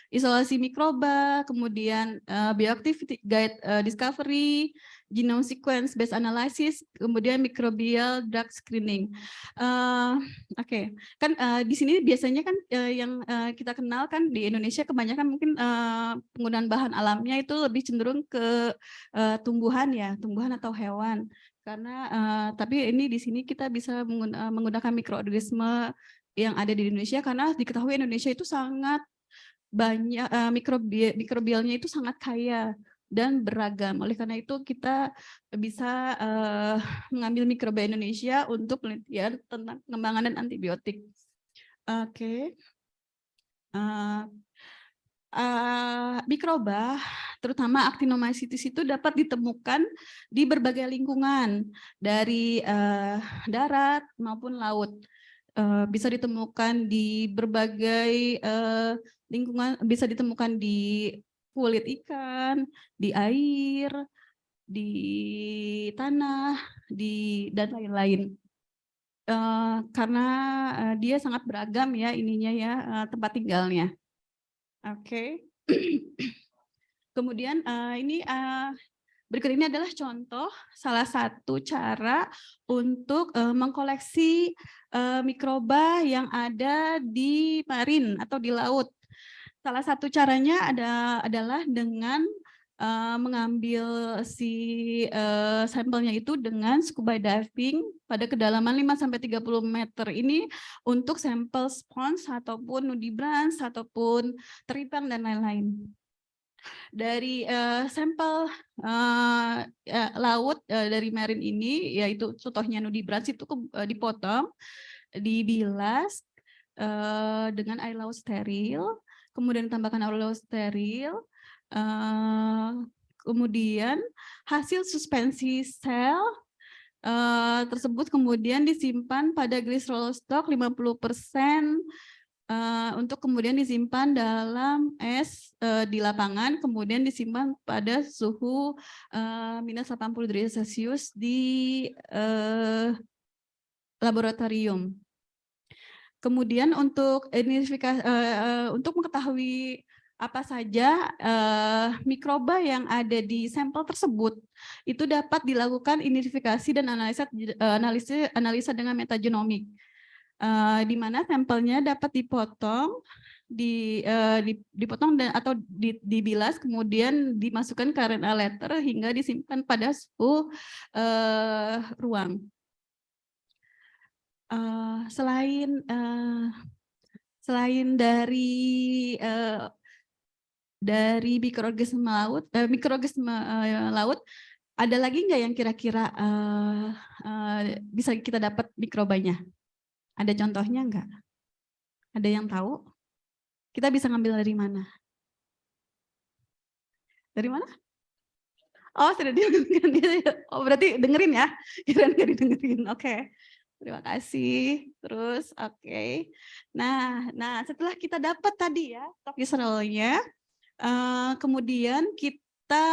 isolasi mikroba, kemudian bioactivity guide discovery, genome sequence based analysis, kemudian microbial drug screening. Oke. Kan di sini biasanya kan yang kita kenal kan di Indonesia kebanyakan mungkin penggunaan bahan alamnya itu lebih cenderung ke tumbuhan atau hewan. Karena tapi ini di sini kita bisa menggunakan mikroorganisme yang ada di Indonesia, karena diketahui Indonesia itu sangat banyak mikrobialnya itu sangat kaya dan beragam. Oleh karena itu kita bisa mengambil mikroba Indonesia untuk penelitian tentang pengembangan dan antibiotik. Oke. Mikroba, terutama Actinomycetes itu dapat ditemukan di berbagai lingkungan, dari darat maupun laut. Bisa ditemukan di berbagai lingkungan, bisa ditemukan di kulit ikan, di air, di tanah, dan lain-lain. Karena dia sangat beragam ya ininya ya, tempat tinggalnya. Oke. Kemudian berikut ini adalah contoh salah satu cara untuk mengkoleksi mikroba yang ada di marin atau di laut. Salah satu caranya adalah dengan mengambil si sampelnya itu dengan scuba diving pada kedalaman 5-30 meter ini untuk sampel spons ataupun nudibranch ataupun teripang dan lain-lain. Dari sampel laut dari marine ini, yaitu contohnya nudibranch itu dipotong, dibilas dengan air laut steril, kemudian ditambahkan air laut steril, kemudian hasil suspensi sel tersebut kemudian disimpan pada glycerol stok 50% untuk kemudian disimpan dalam es di lapangan, kemudian disimpan pada suhu minus 80 derajat Celcius di laboratorium. Kemudian untuk identifikasi, untuk mengetahui apa saja mikroba yang ada di sampel tersebut, itu dapat dilakukan identifikasi dan analisa dengan metagenomik. Di mana sampelnya dapat dipotong, dipotong dan atau dibilas, kemudian dimasukkan ke RNA letter hingga disimpan pada suhu ruang. Selain dari mikroorganisme laut, ada lagi nggak yang kira-kira bisa kita dapat mikrobanya? Ada contohnya nggak? Ada yang tahu? Kita bisa ngambil dari mana? Dari mana? Oh, sudah didengarkan. Oh, berarti dengerin ya? Kirain nggak didengerin. Oke. Terima kasih. Terus, oke. Nah, setelah kita dapat tadi ya tokisolnya, kemudian kita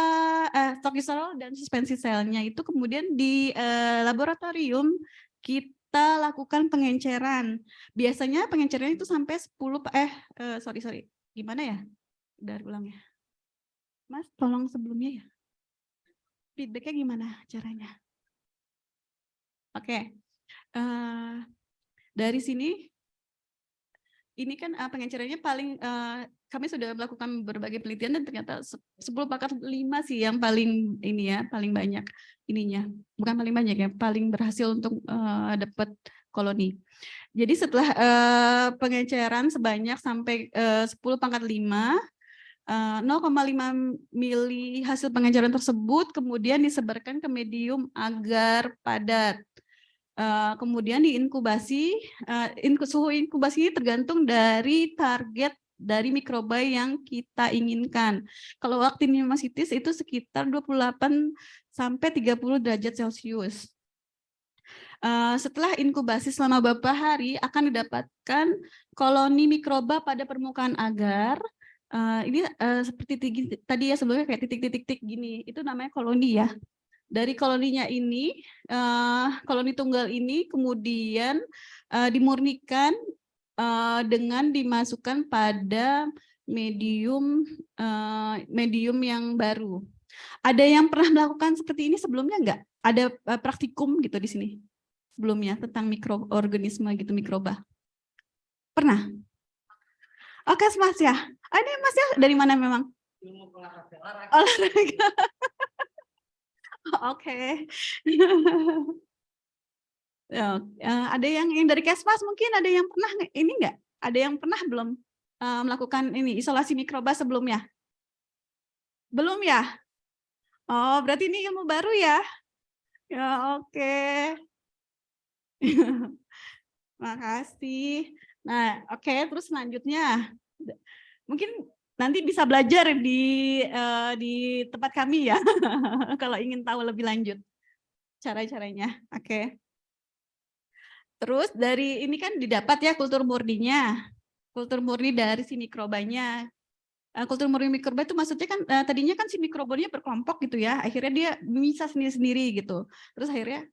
tokisolol dan suspensi selnya itu kemudian di laboratorium kita lakukan pengenceran. Biasanya pengenceran itu sampai 10 sorry. Gimana ya? Dari ulang ya. Mas, tolong sebelumnya ya. Feedbacknya gimana caranya? Oke. Dari sini, ini kan pengencerannya paling, kami sudah melakukan berbagai penelitian dan ternyata 10/5 sih yang paling ini ya, paling banyak ininya. Bukan paling banyak ya, paling berhasil untuk dapat koloni. Jadi setelah pengenceran sebanyak sampai 10/5, 0,5 mili hasil pengenceran tersebut kemudian disebarkan ke medium agar padat. Kemudian diinkubasi, suhu inkubasi ini tergantung dari target dari mikroba yang kita inginkan. Kalau Actiniomycetes itu sekitar 28 sampai 30 derajat Celcius. Setelah inkubasi selama beberapa hari akan didapatkan koloni mikroba pada permukaan agar. Ini seperti tadi ya sebelumnya kayak titik-titik gini, itu namanya koloni ya. Dari koloninya ini, koloni tunggal ini kemudian dimurnikan dengan dimasukkan pada medium yang baru. Ada yang pernah melakukan seperti ini sebelumnya enggak? Ada praktikum gitu di sini sebelumnya tentang mikroorganisme gitu, mikroba? Pernah? Oke, Mas ya. Ini Mas ya dari mana memang? Olahraga. Oke. Ada yang dari Kesmas mungkin ada yang pernah ini enggak? Ada yang pernah belum melakukan ini isolasi mikroba sebelumnya? Belum ya? Oh, berarti ini ilmu baru ya? Ya, oke. Makasih. Nah, oke, terus selanjutnya mungkin nanti bisa belajar di tempat kami ya, kalau ingin tahu lebih lanjut cara-caranya. Oke. Terus dari ini kan didapat ya kultur murninya, kultur murni dari si mikrobanya. Kultur murni mikroba itu maksudnya kan tadinya kan si mikrobanya berkelompok gitu ya, akhirnya dia bisa sendiri-sendiri gitu. Terus akhirnya,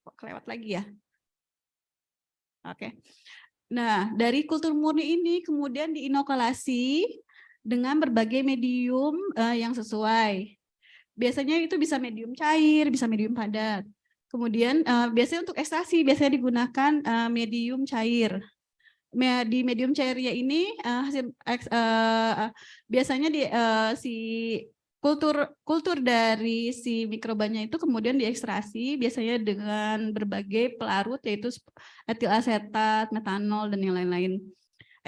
kok kelewat lagi ya. Oke. Nah, dari kultur murni ini kemudian diinokulasi dengan berbagai medium yang sesuai. Biasanya itu bisa medium cair, bisa medium padat. Kemudian biasanya untuk ekstraksi biasanya digunakan medium cair. Di medium cairnya ini biasanya si kultur dari si mikrobanya itu kemudian diekstrasi biasanya dengan berbagai pelarut yaitu etil asetat, metanol dan yang lain-lain.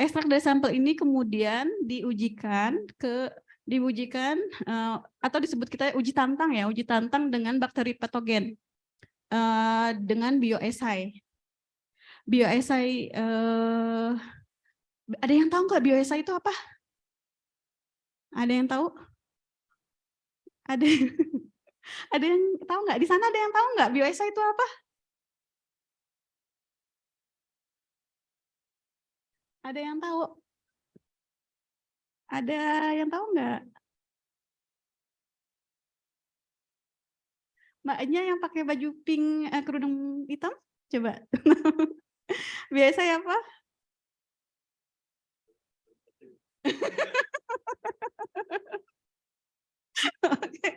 Ekstrak dari sampel ini kemudian diujikan atau disebut kita uji tantang ya, uji tantang dengan bakteri patogen dengan bioessay. Bioessay, ada yang tahu nggak bioessay itu apa? Ada yang tahu? Ada yang tahu nggak? Di sana ada yang tahu nggak bioessay itu apa? Ada yang tahu? Ada yang tahu nggak? Mbaknya yang pakai baju pink, kerudung hitam? Coba. Biasa ya, Pak? Oke.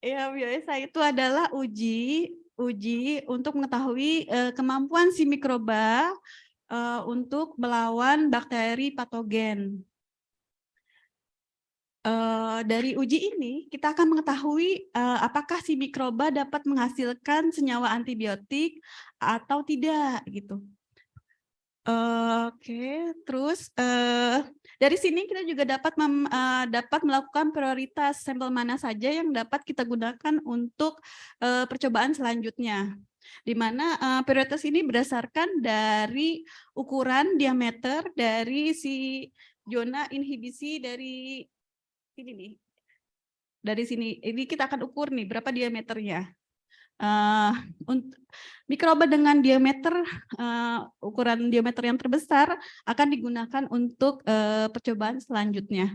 Ya, biasa itu adalah uji untuk mengetahui kemampuan si mikroba untuk melawan bakteri patogen. Dari uji ini kita akan mengetahui apakah si mikroba dapat menghasilkan senyawa antibiotik atau tidak gitu. Oke, terus dari sini kita juga dapat melakukan prioritas sampel mana saja yang dapat kita gunakan untuk percobaan selanjutnya. Di mana prioritas ini berdasarkan dari ukuran diameter dari si zona inhibisi dari ini nih. Dari sini, ini kita akan ukur nih berapa diameternya. Untuk mikroba dengan diameter ukuran diameter yang terbesar akan digunakan untuk percobaan selanjutnya.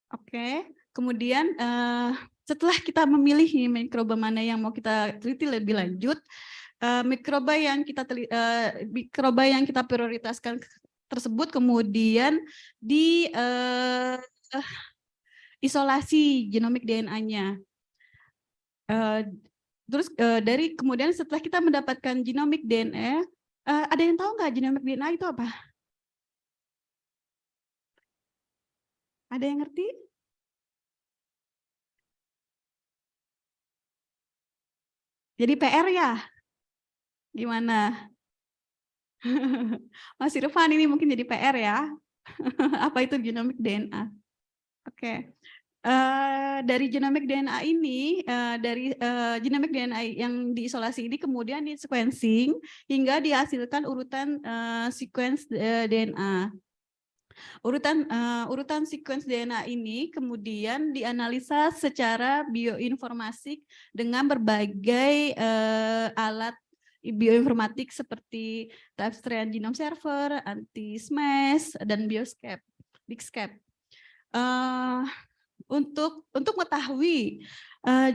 Oke, kemudian setelah kita memilih mikroba mana yang mau kita teliti lebih lanjut, mikroba yang kita prioritaskan tersebut kemudian di isolasi genomik DNA-nya. Terus dari kemudian setelah kita mendapatkan genomik DNA, ada yang tahu nggak genomik DNA itu apa? Ada yang ngerti? Jadi PR ya? Gimana? Mas Irfan ini mungkin jadi PR ya? Apa itu genomik DNA? Oke. Dari genomik DNA ini, genomik DNA yang diisolasi ini kemudian di sequencing hingga dihasilkan urutan sequence DNA. Urutan sequence DNA ini kemudian dianalisa secara bioinformatik dengan berbagai alat bioinformatik seperti Type-Strand Genome Server, Anti-Smash, dan BigScape. Untuk mengetahui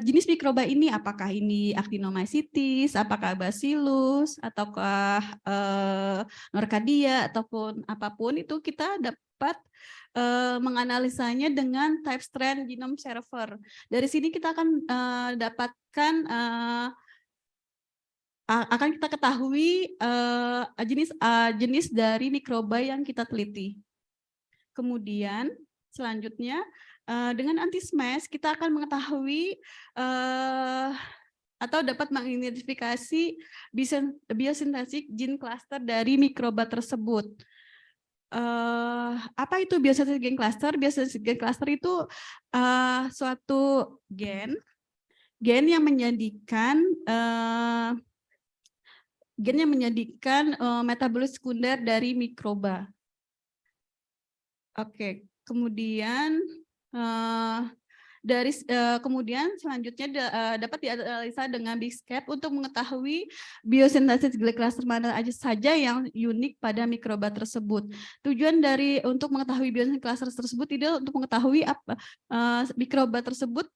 jenis mikroba ini, apakah ini Actinomycetes, apakah Bacillus, ataukah Nocardia, ataupun apapun, itu kita dapat menganalisanya dengan Type-Strand Genome Server. Dari sini kita akan dapatkan akan kita ketahui jenis dari mikroba yang kita teliti. Kemudian selanjutnya dengan anti-smash kita akan mengetahui atau dapat mengidentifikasi biosintetik gene cluster dari mikroba tersebut. Apa itu biosintetik gene cluster? Biosintetik gene cluster itu suatu gen yang menjadikan metabolit sekunder dari mikroba. Oke, kemudian kemudian selanjutnya dapat dianalisa dengan BigScape untuk mengetahui biosintesis gene cluster mana aja saja yang unik pada mikroba tersebut. Tujuan untuk mengetahui biosintesis cluster tersebut tidak untuk mengetahui apa mikroba tersebut.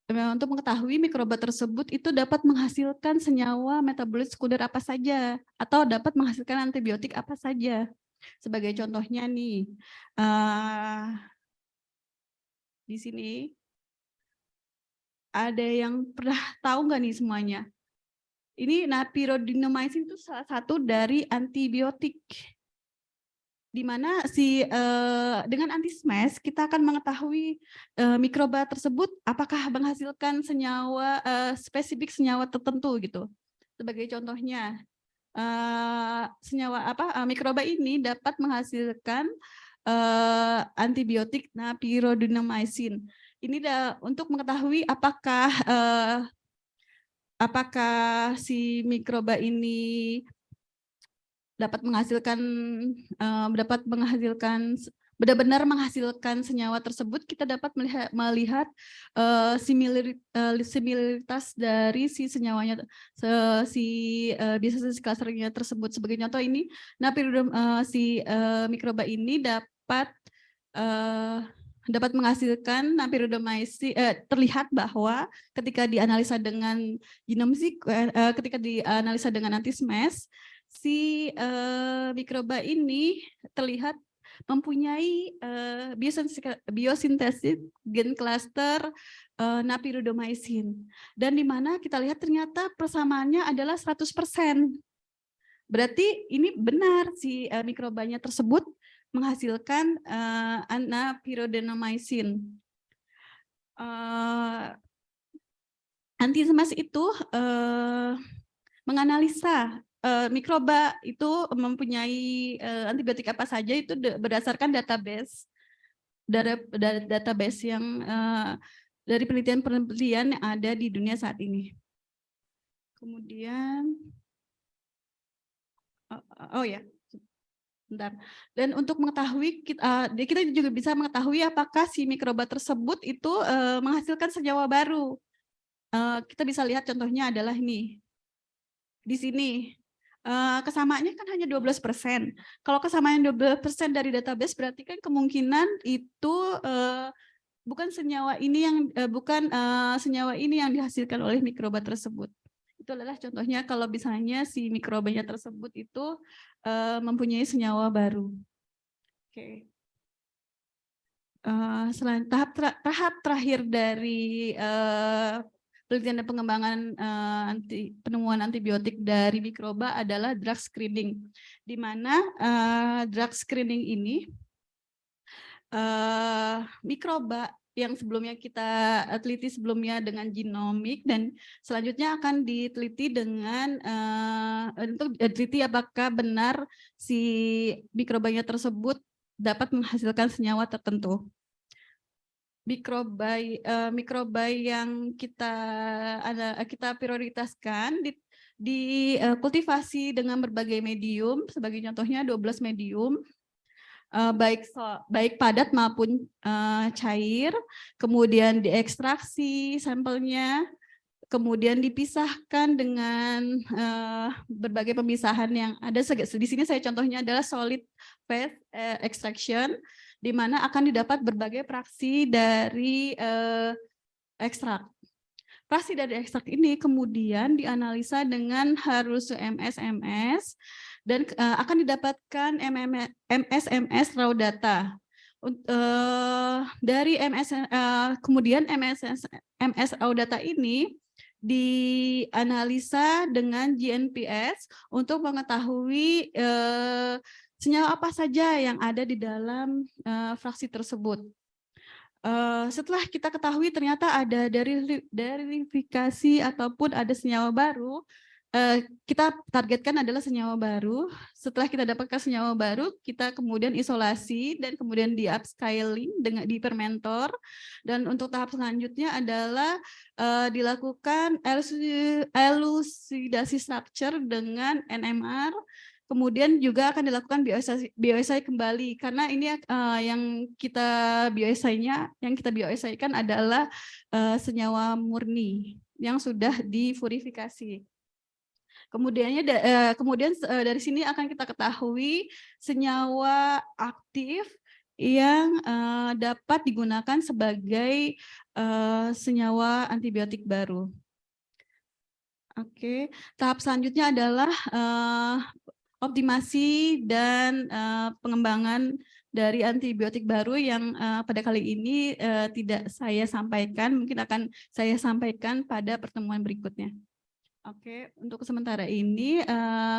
Untuk mengetahui mikroba tersebut itu dapat menghasilkan senyawa metabolit sekunder apa saja atau dapat menghasilkan antibiotik apa saja. Sebagai contohnya nih, di sini ada yang pernah tahu nggak nih semuanya? Ini pyridoxine itu salah satu dari antibiotik. Di mana dengan anti-smash kita akan mengetahui mikroba tersebut apakah menghasilkan senyawa spesifik senyawa tertentu gitu. Sebagai contohnya mikroba ini dapat menghasilkan antibiotik pyridoxine. Ini untuk mengetahui apakah si mikroba ini dapat menghasilkan benar-benar menghasilkan senyawa tersebut, kita dapat melihat similaritas dari si senyawanya, biosintesis clusternya tersebut. Sebagai contoh ini, mikroba ini dapat menghasilkan napirodomycin. Terlihat bahwa ketika dianalisa dengan ketika dianalisa dengan anti-smash, si mikroba ini terlihat mempunyai biosintesis gen cluster napirodomycin, dan di mana kita lihat ternyata persamaannya adalah 100%. Berarti ini benar si mikrobanya tersebut menghasilkan napirodomycin. Anti-smash itu menganalisa mikroba itu mempunyai antibiotik apa saja itu berdasarkan database yang dari penelitian-penelitian yang ada di dunia saat ini. Kemudian, bentar. Dan untuk mengetahui, kita juga bisa mengetahui apakah si mikroba tersebut itu menghasilkan senyawa baru. Kita bisa lihat contohnya adalah ini. Di sini. Kesamaannya kan hanya 12%. Kalau kesamaan 12% dari database berarti kan kemungkinan itu bukan senyawa ini yang dihasilkan oleh mikroba tersebut. Itu adalah contohnya kalau misalnya si mikrobanya tersebut itu mempunyai senyawa baru. Oke. Tahap terakhir dari penelitian dan pengembangan penemuan antibiotik dari mikroba adalah drug screening, di mana drug screening ini mikroba yang sebelumnya kita teliti sebelumnya dengan genomik, dan selanjutnya akan diteliti dengan untuk diteliti apakah benar si mikrobanya tersebut dapat menghasilkan senyawa tertentu. Mikroba yang kita prioritaskan dikultivasi dengan berbagai medium, sebagai contohnya 12 medium, baik padat maupun cair, kemudian diekstraksi sampelnya, kemudian dipisahkan dengan berbagai pemisahan yang ada. Di sini saya contohnya adalah solid phase extraction, di mana akan didapat berbagai fraksi dari ekstrak. Fraksi dari ekstrak ini kemudian dianalisa dengan harus MS dan akan didapatkan MS raw data. Dari kemudian MS raw data ini dianalisa dengan GNPS untuk mengetahui senyawa apa saja yang ada di dalam fraksi tersebut. Setelah kita ketahui ternyata ada derifikasi ataupun ada senyawa baru, kita targetkan adalah senyawa baru. Setelah kita dapatkan senyawa baru, kita kemudian isolasi dan kemudian di upscaling di fermentor. Dan untuk tahap selanjutnya adalah dilakukan elucidasi structure dengan NMR. Kemudian juga akan dilakukan bioassay kembali, karena ini yang kita bioassay-kan adalah senyawa murni yang sudah dipurifikasi. Kemudian dari sini akan kita ketahui senyawa aktif yang dapat digunakan sebagai senyawa antibiotik baru. Oke, tahap selanjutnya adalah optimasi dan pengembangan dari antibiotik baru yang pada kali ini tidak saya sampaikan, mungkin akan saya sampaikan pada pertemuan berikutnya. Oke, untuk sementara ini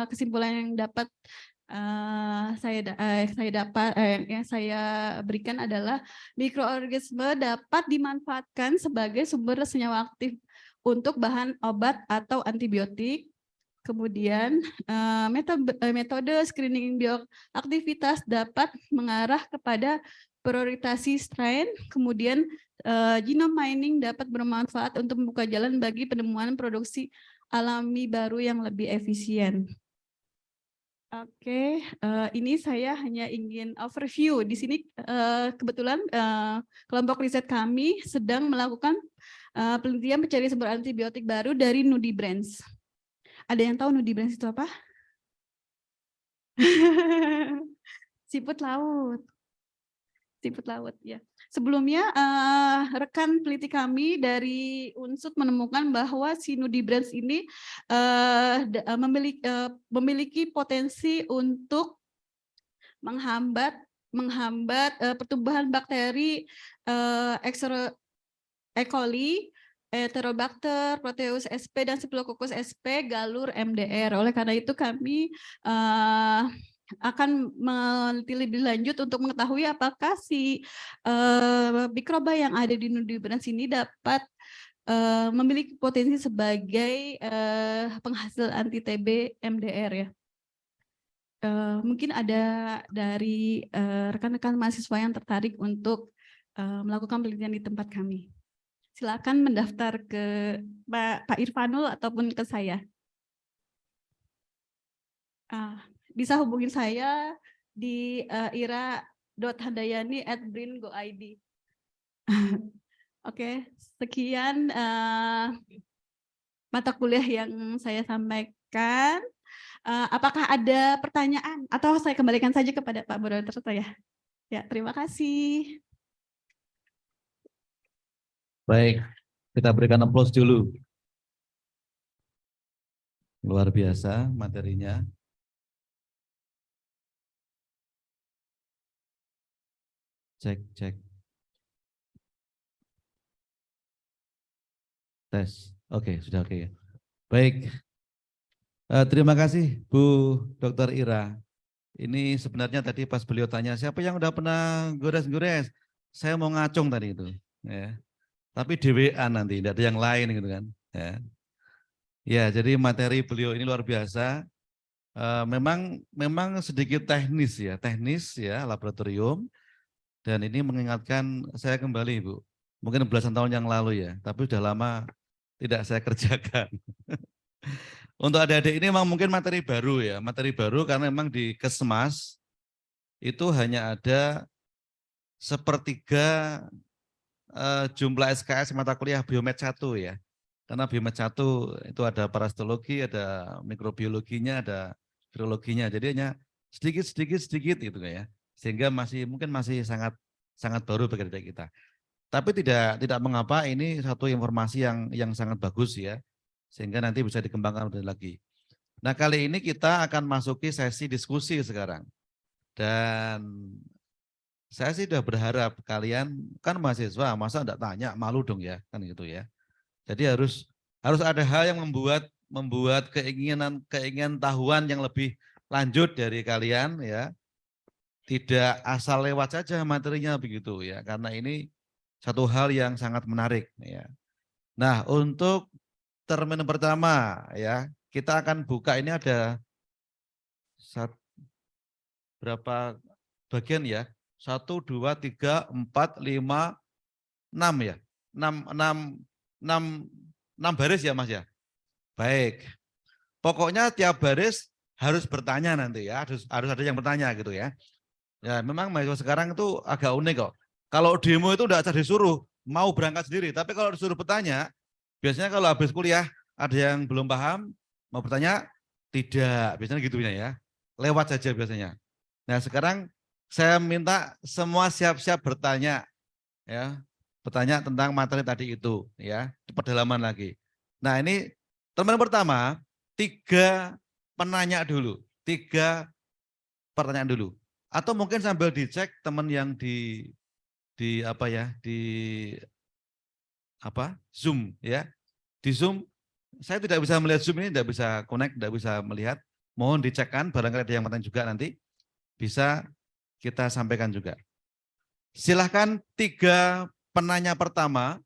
kesimpulan yang dapat saya berikan adalah mikroorganisme dapat dimanfaatkan sebagai sumber senyawa aktif untuk bahan obat atau antibiotik. Kemudian metode screening bioaktivitas dapat mengarah kepada prioritasi strain. Kemudian genome mining dapat bermanfaat untuk membuka jalan bagi penemuan produksi alami baru yang lebih efisien. Oke, ini saya hanya ingin overview. Di sini kebetulan kelompok riset kami sedang melakukan penelitian mencari sumber antibiotik baru dari nudibranch. Ada yang tahu nudibranch itu apa? Siput laut. Siput laut, ya. Sebelumnya rekan peneliti kami dari Unsud menemukan bahwa si nudibranch ini memiliki potensi untuk menghambat pertumbuhan bakteri E. coli, Enterobacter, Proteus sp, dan Staphylococcus sp, galur MDR. Oleh karena itu kami akan meneliti lebih lanjut untuk mengetahui apakah si mikroba yang ada di nudibranch ini dapat memiliki potensi sebagai penghasil anti TB MDR, ya. Mungkin ada dari rekan-rekan mahasiswa yang tertarik untuk melakukan penelitian di tempat kami. Silakan mendaftar ke Pak Irfanul ataupun ke saya. Bisa hubungi saya di ira.handayani@brin.go.id. Oke, sekian mata kuliah yang saya sampaikan. Apakah ada pertanyaan atau saya kembalikan saja kepada Pak Moderator saya? Ya, terima kasih. Baik, kita berikan aplaus dulu. Luar biasa materinya. Cek. Tes. Oke, sudah oke. Baik. Terima kasih Bu Dr. Ira. Ini sebenarnya tadi pas beliau tanya, siapa yang udah pernah gores-gores? Saya mau ngacung tadi itu. Ya. Tapi di WA nanti, tidak ada yang lain gitu kan. Ya, jadi materi beliau ini luar biasa. Memang sedikit teknis ya laboratorium. Dan ini mengingatkan saya kembali Bu, mungkin belasan tahun yang lalu ya, tapi sudah lama tidak saya kerjakan. Untuk adik-adik ini memang mungkin materi baru ya, materi baru karena memang di Kesmas itu hanya ada sepertiga jumlah SKS mata kuliah Biomed 1 ya. Karena Biomed 1 itu ada parasitologi, ada mikrobiologinya, ada virologinya. Jadi hanya sedikit gitu ya. Sehingga mungkin masih sangat baru bagi adik kita. Tapi tidak mengapa, ini satu informasi yang sangat bagus ya. Sehingga nanti bisa dikembangkan lebih lagi. Nah, kali ini kita akan masuki sesi diskusi sekarang. Dan saya sih sudah berharap kalian kan mahasiswa, masa enggak tanya, malu dong ya, kan gitu ya. Jadi harus ada hal yang membuat keinginan tahuan yang lebih lanjut dari kalian ya. Tidak asal lewat saja materinya begitu ya, karena ini satu hal yang sangat menarik ya. Nah, untuk termin pertama ya, kita akan buka, ini ada berapa bagian ya? 1, 2, 3, 4, 5, 6 ya. 6 baris ya Mas ya. Baik. Pokoknya tiap baris harus bertanya nanti ya, harus ada yang bertanya gitu ya. Ya, memang mahasiswa sekarang itu agak unik kok. Kalau demo itu enggak usah disuruh, mau berangkat sendiri. Tapi kalau disuruh bertanya, biasanya kalau habis kuliah ada yang belum paham, mau bertanya, tidak. Biasanya gitu ya. Lewat saja biasanya. Nah, sekarang saya minta semua siap-siap bertanya ya. Bertanya tentang materi tadi itu ya, di pedalaman lagi. Nah, ini teman pertama, 3 penanya dulu. 3 pertanyaan dulu. Atau mungkin sambil dicek teman yang di Zoom ya. Di Zoom saya tidak bisa melihat Zoom ini, tidak bisa connect, tidak bisa melihat. Mohon dicekkan, barangkali ada yang bertanya juga nanti bisa kita sampaikan juga. Silahkan 3 penanya pertama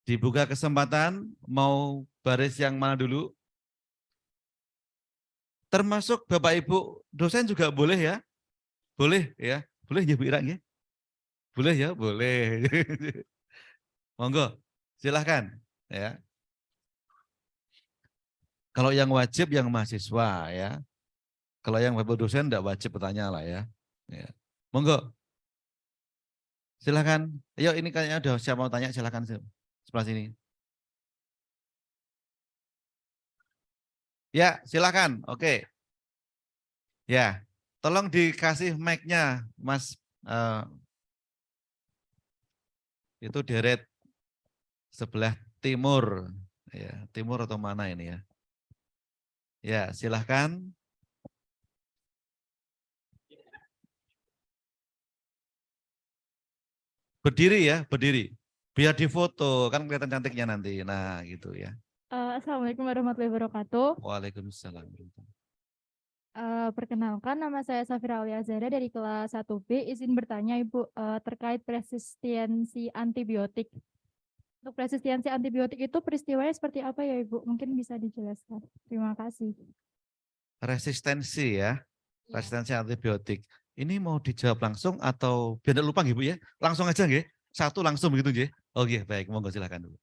dibuka kesempatan, mau baris yang mana dulu? Termasuk Bapak Ibu dosen juga boleh ya? Boleh ya? Boleh ya Bu Ira ya? Boleh ya? Boleh. Monggo, silahkan ya. Kalau yang wajib yang mahasiswa ya. Kalau yang Bapak dosen enggak wajib bertanya lah ya. Ya. Monggo. Silakan. Ayo ini kayaknya udah siapa mau tanya silakan sebelah sini. Ya, silakan. Oke. Ya. Tolong dikasih mic-nya, Mas. Itu deret sebelah timur. Ya, timur atau mana ini ya? Ya, silahkan. Berdiri ya, berdiri. Biar difoto, kan kelihatan cantiknya nanti. Nah, gitu ya. Assalamualaikum warahmatullahi wabarakatuh. Waalaikumsalam. Perkenalkan, nama saya Safira Aulia Zahra dari kelas 1B. Izin bertanya Ibu terkait resistensi antibiotik. Untuk resistensi antibiotik itu peristiwanya seperti apa ya Ibu? Mungkin bisa dijelaskan. Terima kasih. Resistensi ya, Ya. resistensi antibiotik. Ini mau dijawab langsung atau biar tidak lupa nggih Bu ya? Langsung aja nggih. Satu langsung begitu nggih. Oke, baik, monggo silakan dulu.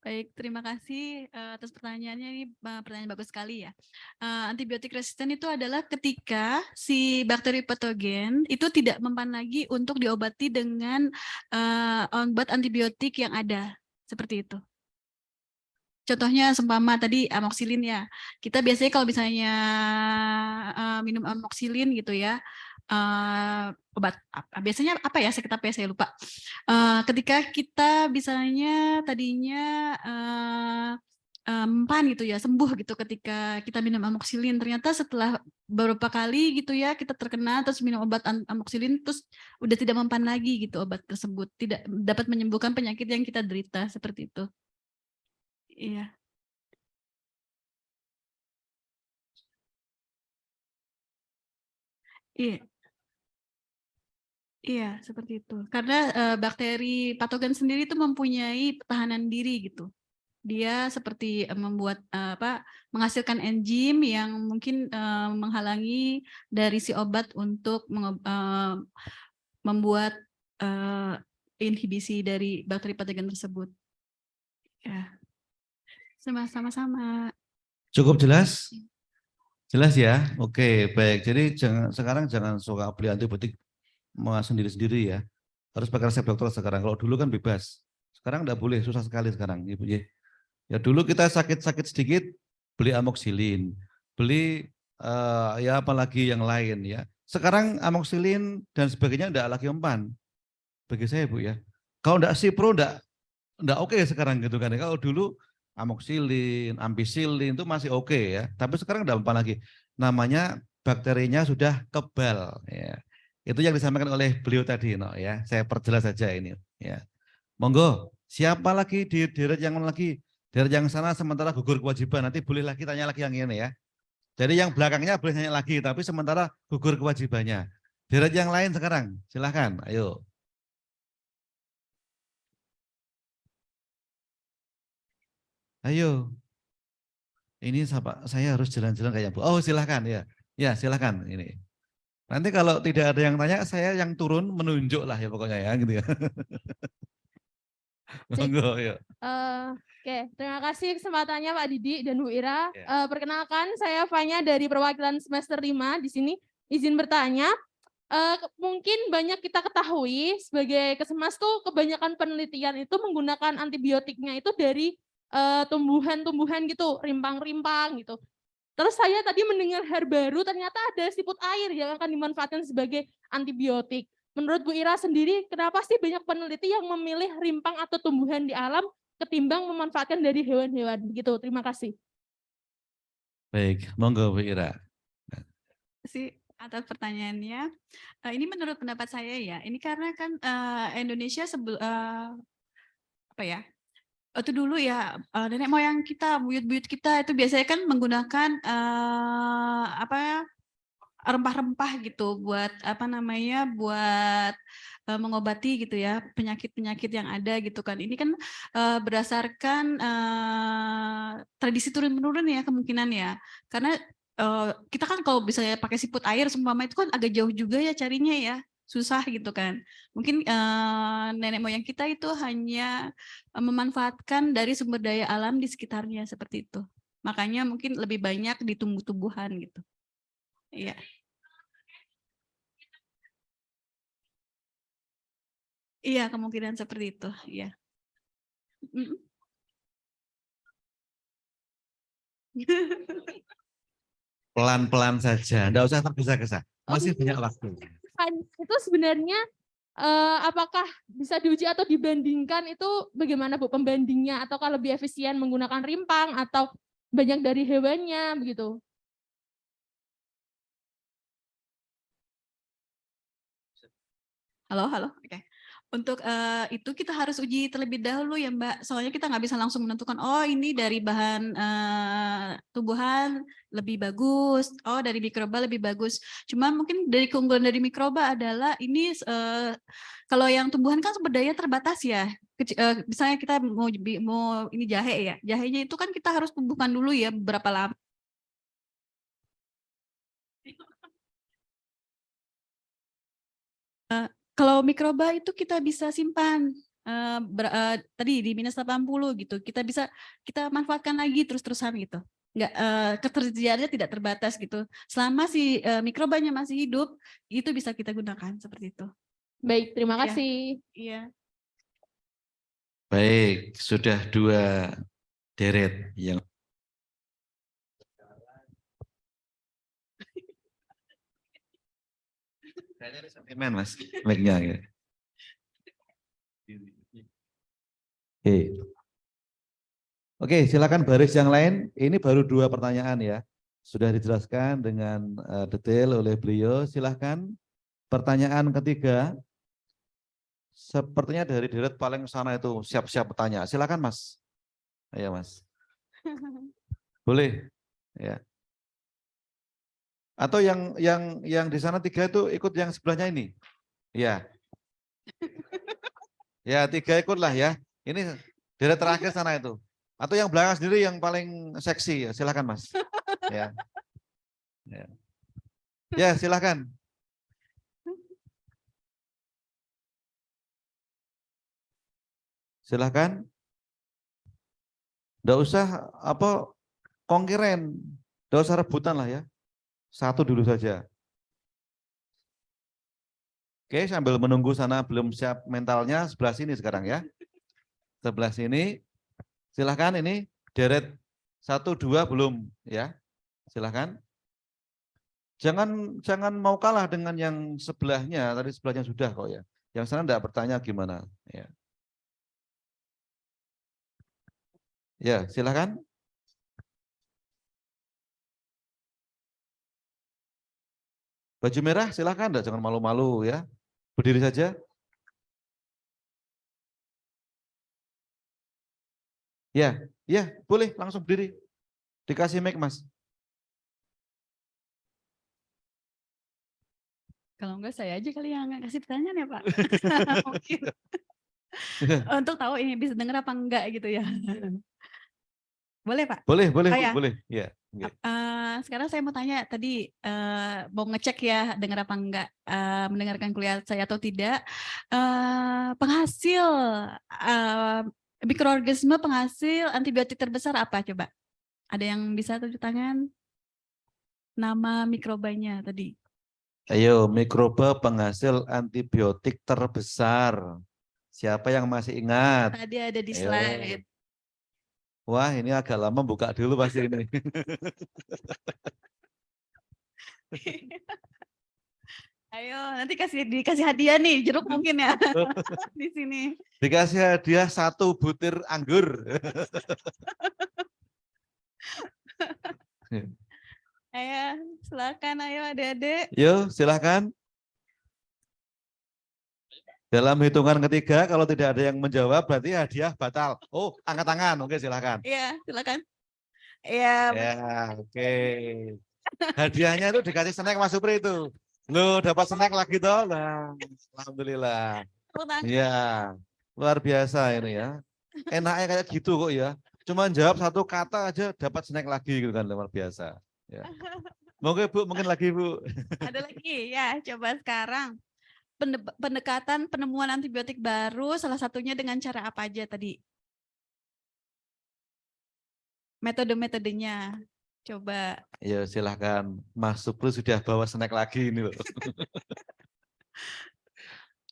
Baik, terima kasih atas pertanyaannya. Ini pertanyaan bagus sekali ya. Antibiotik resisten itu adalah ketika si bakteri patogen itu tidak mempan lagi untuk diobati dengan obat antibiotik yang ada, seperti itu. Contohnya seumpama tadi amoxilin ya. Kita biasanya kalau misalnya minum amoxilin gitu ya, obat biasanya apa ya, sekitar saya lupa. Ketika kita misalnya tadinya mempan gitu ya, sembuh gitu ketika kita minum amoxilin, ternyata setelah beberapa kali gitu ya kita terkena terus minum obat amoxilin terus udah tidak mempan lagi gitu obat tersebut, tidak dapat menyembuhkan penyakit yang kita derita, seperti itu. Iya. Iya. Iya, seperti itu. Karena bakteri patogen sendiri itu mempunyai pertahanan diri gitu. Dia seperti membuat menghasilkan enzim yang mungkin menghalangi dari si obat untuk membuat inhibisi dari bakteri patogen tersebut. Ya. Sama-sama. Cukup jelas? Jelas ya? Oke, baik. Jadi sekarang jangan suka beli antibiotik sendiri-sendiri ya. Harus pakai resep dokter sekarang. Kalau dulu kan bebas. Sekarang enggak boleh, susah sekali sekarang. Ibu ya dulu kita sakit-sakit sedikit beli amoxilin, beli ya apalagi yang lain ya. Sekarang amoxilin dan sebagainya enggak lagi mempan. Bagi saya Bu ya. Kalau enggak Cipro enggak oke sekarang gitu kan. Kalau dulu amoxilin, ampicillin itu masih oke ya. Tapi sekarang enggak mempan lagi. Namanya bakterinya sudah kebal ya. Itu yang disampaikan oleh beliau tadi no, ya. Saya perjelas saja ini ya. Monggo, siapa lagi di deret yang lagi? Deret yang sana sementara gugur kewajiban. Nanti boleh lagi tanya lagi yang ini ya. Jadi yang belakangnya boleh tanya lagi, tapi sementara gugur kewajibannya. Deret yang lain sekarang, silahkan, ayo. Ayo. Ini saya harus jalan-jalan kayak Bu. Oh silahkan ya. Ya silahkan ini. Nanti kalau tidak ada yang tanya, saya yang turun menunjuk lah ya pokoknya ya gitu ya. Monggo ya. Oke, terima kasih kesempatannya Pak Didi dan Bu Ira. Ya. Perkenalkan saya Fanya dari perwakilan semester 5 di sini. Izin bertanya, mungkin banyak kita ketahui sebagai Kesemas tuh kebanyakan penelitian itu menggunakan antibiotiknya itu dari tumbuhan-tumbuhan gitu, rimpang-rimpang gitu. Terus saya tadi mendengar hal baru, ternyata ada siput air yang akan dimanfaatkan sebagai antibiotik. Menurut Bu Ira sendiri, kenapa sih banyak peneliti yang memilih rimpang atau tumbuhan di alam ketimbang memanfaatkan dari hewan-hewan? Begitu, terima kasih. Baik, monggo Bu Ira. Atas pertanyaannya, ini menurut pendapat saya ya, ini karena kan Indonesia waktu dulu ya nenek moyang kita, buyut-buyut kita itu biasanya kan menggunakan rempah-rempah gitu buat buat mengobati gitu ya penyakit-penyakit yang ada gitu kan. Ini kan berdasarkan tradisi turun-menurun ya kemungkinan ya. Karena kita kan kalau misalnya pakai siput air seumpama itu kan agak jauh juga ya carinya ya. susah gitu kan. Mungkin nenek moyang kita itu hanya memanfaatkan dari sumber daya alam di sekitarnya seperti itu. Makanya mungkin lebih banyak di tumbuh-tumbuhan gitu. Iya. Iya, kemungkinan seperti itu. Iya. Mm. Pelan-pelan saja, enggak usah tergesa-gesa. Masih Oke. banyak waktu. Kan itu sebenarnya apakah bisa diuji atau dibandingkan itu bagaimana Bu pembandingnya, ataukah lebih efisien menggunakan rimpang atau banyak dari hewannya begitu? Halo, halo. Oke. Untuk itu kita harus uji terlebih dahulu ya Mbak. Soalnya kita nggak bisa langsung menentukan, oh ini dari bahan tumbuhan lebih bagus, oh dari mikroba lebih bagus. Cuman mungkin dari keunggulan dari mikroba adalah ini kalau yang tumbuhan kan sumber daya terbatas ya. Misalnya kita mau ini jahe ya, jahenya itu kan kita harus tumbuhkan dulu ya beberapa lama. Kalau mikroba itu kita bisa simpan tadi di -80 gitu. Kita manfaatkan lagi terus-terusan gitu. Nggak ketersediaannya tidak terbatas gitu. Selama si mikrobanya masih hidup, itu bisa kita gunakan seperti itu. Baik, terima Iya. kasih. Iya. Baik, sudah 2 deret yang kayaknya ada sentimen Mas, mic-nya ya. Oke, silakan baris yang lain. Ini baru 2 pertanyaan ya. Sudah dijelaskan dengan detail oleh beliau. Silakan pertanyaan ketiga. Sepertinya dari deret paling sana itu siap-siap bertanya. Silakan Mas. Ayo Mas. Boleh. Ya. Atau yang di sana 3 itu ikut yang sebelahnya ini. Ya. Ya 3 ikutlah ya. Ini deret terakhir sana itu. Atau yang belakang sendiri yang paling seksi. Silakan Mas. Ya. Ya, ya silakan. Silakan. Nggak usah konkuren. Nggak usah rebutan lah ya. Satu dulu saja. Oke, sambil menunggu sana belum siap mentalnya, sebelah sini sekarang ya. Sebelah sini. Silakan ini deret 1, 2 belum ya. Silakan. Jangan mau kalah dengan yang sebelahnya. Tadi sebelahnya sudah kok ya. Yang sana enggak bertanya gimana ya. Ya, silakan. Baju merah silakan, enggak, jangan malu-malu ya. Berdiri saja. Ya, ya, boleh langsung berdiri. Dikasih mic, Mas. Kalau enggak saya aja kali yang kasih pertanyaan ya Pak. Mungkin. Untuk tahu ini bisa dengar apa enggak gitu ya. Boleh Pak? Boleh, Oh, ya. boleh. Ya. Sekarang saya mau tanya tadi mau ngecek ya dengar apa enggak, mendengarkan kuliah saya atau tidak. Penghasil mikroorganisme penghasil antibiotik terbesar apa coba? Ada yang bisa tunjuk tangan? Nama mikrobanya tadi. Ayo, mikroba penghasil antibiotik terbesar. Siapa yang masih ingat? Tadi ada di Ayo. slide. Wah, ini agak lama, buka dulu pasti ini. Ayo, nanti dikasih hadiah nih, jeruk mungkin ya. Di sini. Dikasih hadiah 1 butir anggur. Ayo, silakan ayo adik-adik. Yuk, silakan. Dalam hitungan ketiga, kalau tidak ada yang menjawab, berarti hadiah batal. Oh, angkat tangan. Oke, silakan. Iya, silakan. Iya. Ya, oke. Hadiahnya itu dikasih snack Mas Supri itu. Lu dapat snack lagi toh? Nah, alhamdulillah. Iya, luar biasa ini ya. Enaknya kayak gitu kok ya. Cuma jawab 1 kata aja dapat snack lagi gitu kan, luar biasa. Ya. Mungkin Bu, mungkin lagi Bu. Ada lagi ya, coba sekarang. pendekatan penemuan antibiotik baru, salah satunya dengan cara apa aja tadi? Metode-metodenya. Coba. Ya silahkan, Mas Supri sudah bawa snack lagi ini loh.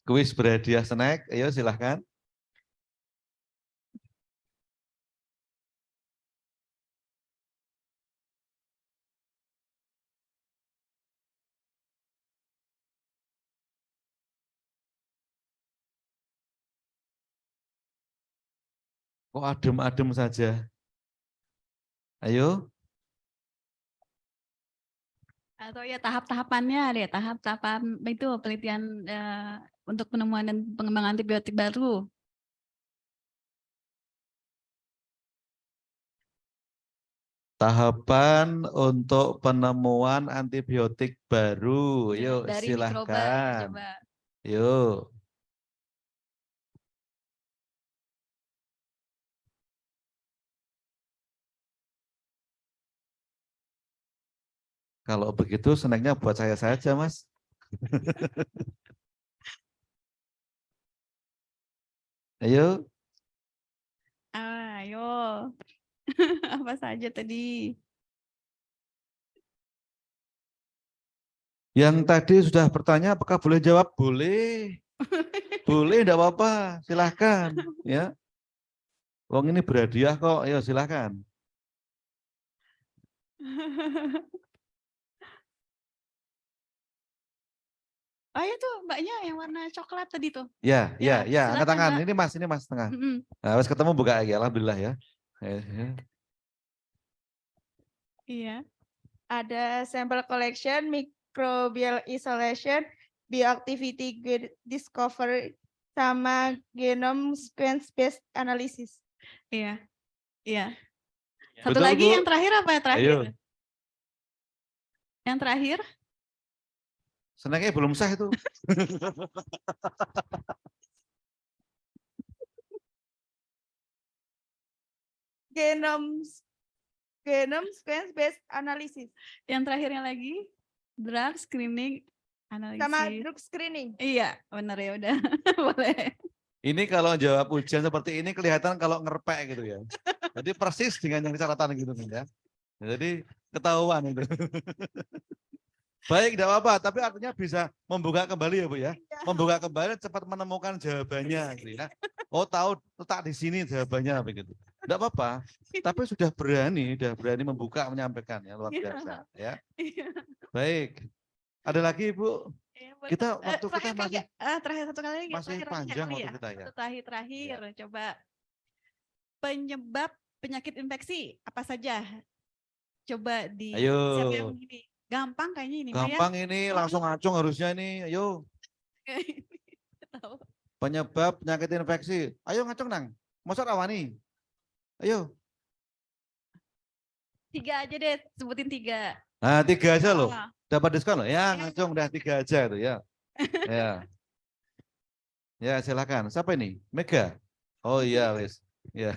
Kuis berhadiah snack, ayo silahkan. Kok adem-adem saja? Ayo. Atau ya tahap-tahapannya deh, tahap-tahapan itu penelitian untuk penemuan dan pengembangan antibiotik baru. Tahapan untuk penemuan antibiotik baru. Yuk Dari mikroba, silahkan. coba. Yuk. Kalau begitu snacknya buat saya saja, Mas. Ayo. Ayo. Apa saja tadi? Yang tadi sudah bertanya apakah boleh jawab? Boleh. Boleh, enggak apa-apa. Silahkan. Ya. Wong ini berhadiah kok. Ayo silahkan. Oh ya tuh mbaknya yang warna coklat tadi tuh. Ya, ya, ya. Angkat silakan, tangan. Mbak. Ini Mas tengah. Mm-mm. Nah, harus ketemu buka lagi. Alhamdulillah ya. Ya. Iya. Ada sample collection, microbial isolation, bioactivity discovery, sama genome sequence based analysis. Iya. Iya. Satu Betul, lagi Bu. yang terakhir apa ya terakhir? Ayo. Yang terakhir? Snacknya belum sah itu. Genome sequence based analysis. Yang terakhirnya lagi? Drug screening analysis. Sama drug screening. Iya, benar ya udah. Boleh. Ini kalau jawab ujian seperti ini kelihatan kalau ngerpek gitu ya. Jadi persis dengan yang catatan gitu ya. Jadi ketahuan itu. Baik, tidak apa-apa. Tapi artinya bisa membuka kembali ya Bu ya. Membuka kembali cepat menemukan jawabannya gitu ya. Oh tahu letak di sini jawabannya begitu. Tidak apa-apa. Tapi sudah berani membuka menyampaikan ya luar biasa ya. Baik. Ada lagi Ibu? Kita waktu kita masih terakhir satu kali lagi. masih panjang waktu kita ya. Terakhir coba penyebab penyakit infeksi apa saja? Coba di Ayo. siapa yang ini? Gampang kayaknya ini. Gampang ini langsung acung harusnya ini. Ayo. Tahu. Penyebab penyakit infeksi. Ayo ngacung nang. Masa rawani. Ayo. 3 aja deh, sebutin 3. Nah 3 aja loh. Ah. Dapat diskon loh. Ya ngacung udah 3 aja tuh ya. Ya. Ya silakan. Siapa ini? Mega. Oh iya wis. Ya.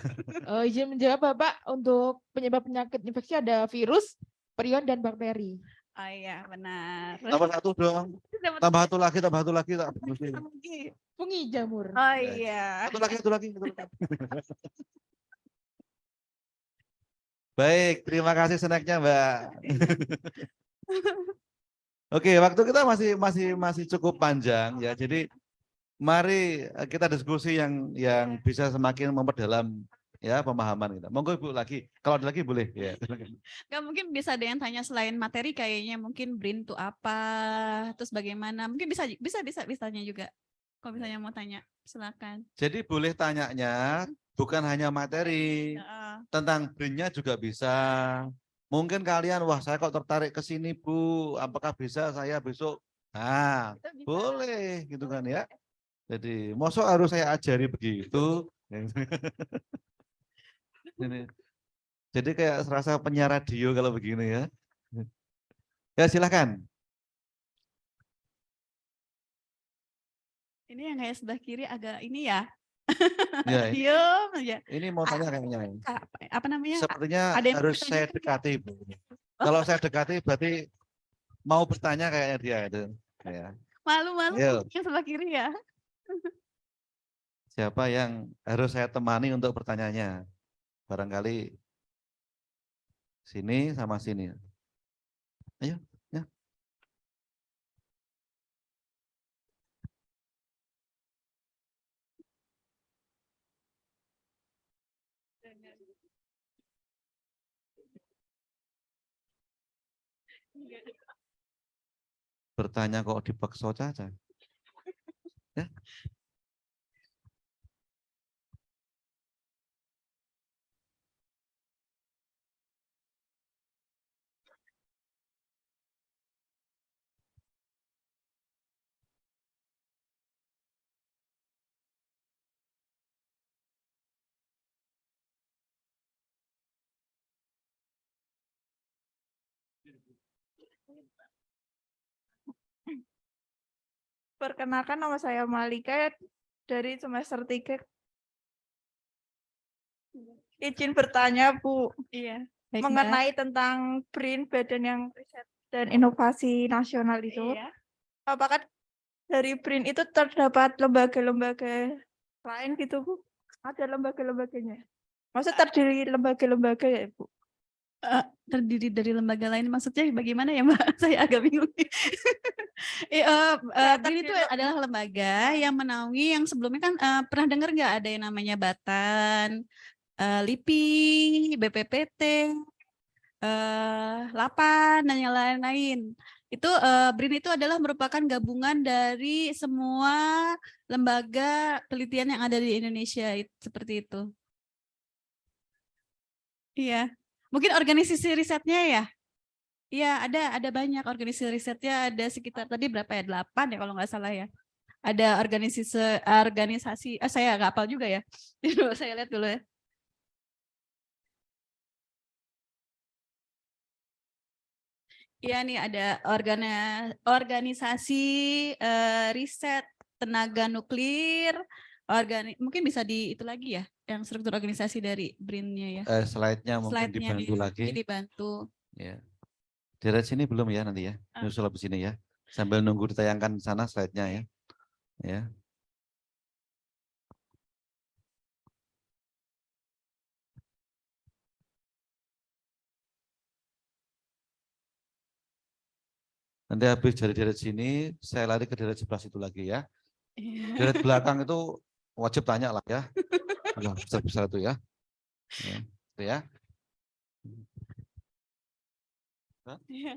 Izin menjawab Bapak, untuk penyebab penyakit infeksi ada virus, prion, dan bakteri. Oh iya, benar. Tambah 1 dong. Tambah 1 lagi, tambah 1 lagi. Fungi jamur. Oh iya. Satu lagi. Baik, terima kasih snacknya Mbak. Oke, waktu kita masih cukup panjang ya. Jadi mari kita diskusi yang bisa semakin memperdalam ya pemahaman kita. Monggo Ibu lagi. Kalau ada lagi boleh ya. Nggak mungkin bisa ada yang tanya selain materi kayaknya mungkin BRIN itu apa, terus bagaimana? Mungkin bisa tanya juga. Kalau misalnya mau tanya, silakan. Jadi boleh tanyanya bukan hanya materi. Tentang BRIN-nya juga bisa. Mungkin kalian, wah saya kok tertarik ke sini Bu, apakah bisa saya besok? Nah, boleh gitu kan ya. Jadi, mosok harus saya ajari begitu. Jadi kayak serasa penyiar radio kalau begini ya. Ya silakan. Ini yang kayak sebelah kiri agak ini ya. Ya, Diam aja. ini mau tanya kayaknya. Apa namanya? Sepertinya ada yang harus mau saya ditanyakan? dekati Bu. Kalau saya dekati berarti mau bertanya kayaknya dia itu. Ya. Malu-malu Ayo. yang sebelah kiri ya. Siapa yang harus saya temani untuk pertanyaannya? Barangkali sini sama sini. Ayo, ya. Bertanya kok dipaksa Caca. Ya. Perkenalkan, nama saya Malika dari semester 3. Izin bertanya, Bu, Iya. Baik, Mbak. mengenai tentang BRIN, Badan yang Riset dan Inovasi Nasional itu. Iya. Apakah dari BRIN itu terdapat lembaga-lembaga lain gitu, Bu? Ada lembaga-lembaganya? Maksudnya terdiri lembaga-lembaga ya, Bu? Terdiri dari lembaga lain maksudnya bagaimana ya Mbak? Saya agak bingung. BRIN itu adalah lembaga yang menaungi yang sebelumnya kan pernah dengar nggak ada yang namanya Batan, LIPI, BPPT, LAPAN dan yang lain-lain. Itu BRIN itu adalah merupakan gabungan dari semua lembaga penelitian yang ada di Indonesia seperti itu. Iya. Mungkin organisasi risetnya ya? Iya, ada banyak organisasi risetnya, ada sekitar tadi berapa ya? 8 ya kalau nggak salah ya. Ada organisasi, saya nggak hafal juga ya. Saya lihat dulu ya. Iya nih ada organisasi riset tenaga nuklir, mungkin bisa itu lagi ya, yang struktur organisasi dari BRIN-nya ya. Slide-nya mungkin Slide-nya dibantu iya, lagi. dibantu. Ya. Dari sini belum ya nanti ya. Nyusul habis ini ya. Sambil nunggu ditayangkan di sana slide-nya ya. Ya. Nanti habis dari deret sini, saya lari ke deret sebelah situ lagi ya. Deret belakang itu wajib tanya lah ya. Yang besar-besar itu ya. Ya. Itu ya. Iya.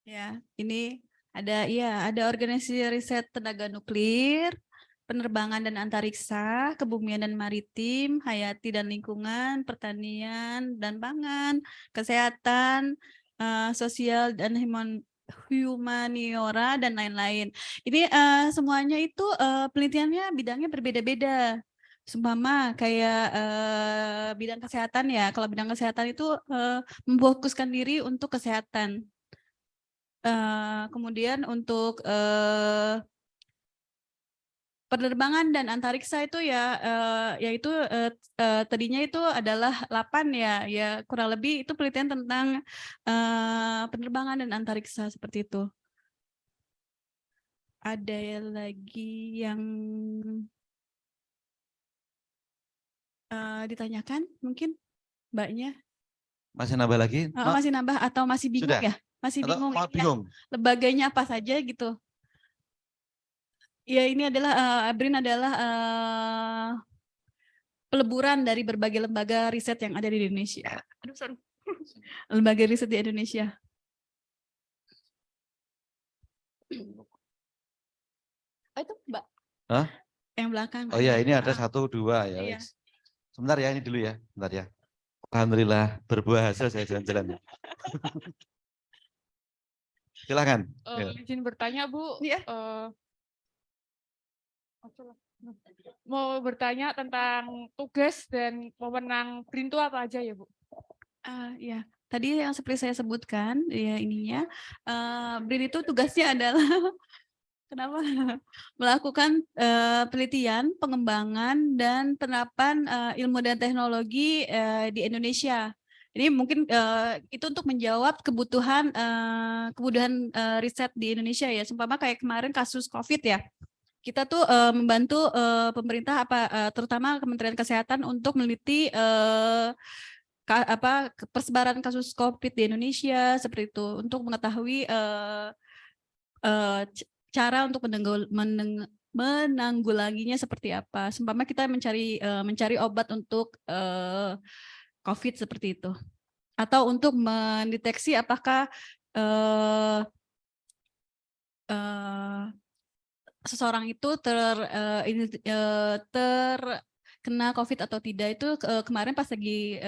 Ya, ini ada organisasi riset tenaga nuklir, penerbangan dan antariksa, kebumian dan maritim, hayati dan lingkungan, pertanian dan pangan, kesehatan, sosial dan humaniora dan lain-lain. Ini semuanya itu penelitiannya bidangnya berbeda-beda. Seumpama kayak bidang kesehatan ya. Kalau bidang kesehatan itu memfokuskan diri untuk kesehatan. Kemudian untuk penerbangan dan antariksa itu ya yaitu tadinya itu adalah 8 ya kurang lebih itu penelitian tentang penerbangan dan antariksa seperti itu. Ada lagi yang ditanyakan mungkin Mbaknya? Masih nambah lagi? Masih nambah atau masih bingung Sudah? ya? Masih Atau bingung, mau bingung? Lembaganya apa saja gitu? Ya ini adalah BRIN adalah peleburan dari berbagai lembaga riset yang ada di Indonesia. Aduh, sorry. Lembaga riset di Indonesia. Oh itu Mbak. Hah? Yang belakang. Oh ya ini ada 1, 2 ya. Iya. Sebentar ya ini dulu ya. Bentar ya. Alhamdulillah berbuah hasil saya jalan-jalan. Silakan. Izin bertanya Bu. Iya. Mau bertanya tentang tugas dan wewenang BRIN itu apa aja ya Bu? Ya, tadi yang seperti saya sebutkan ya ininya BRIN itu tugasnya adalah Kenapa? Melakukan penelitian, pengembangan, dan penerapan ilmu dan teknologi di Indonesia. Ini mungkin itu untuk menjawab kebutuhan riset di Indonesia ya. Seumpama kayak kemarin kasus COVID ya. Kita tuh membantu pemerintah terutama Kementerian Kesehatan untuk meneliti persebaran kasus COVID di Indonesia seperti itu untuk mengetahui cara untuk menanggulanginya seperti apa. Seumpama kita mencari obat untuk COVID seperti itu, atau untuk mendeteksi apakah seseorang itu terkena COVID atau tidak. Itu kemarin pas lagi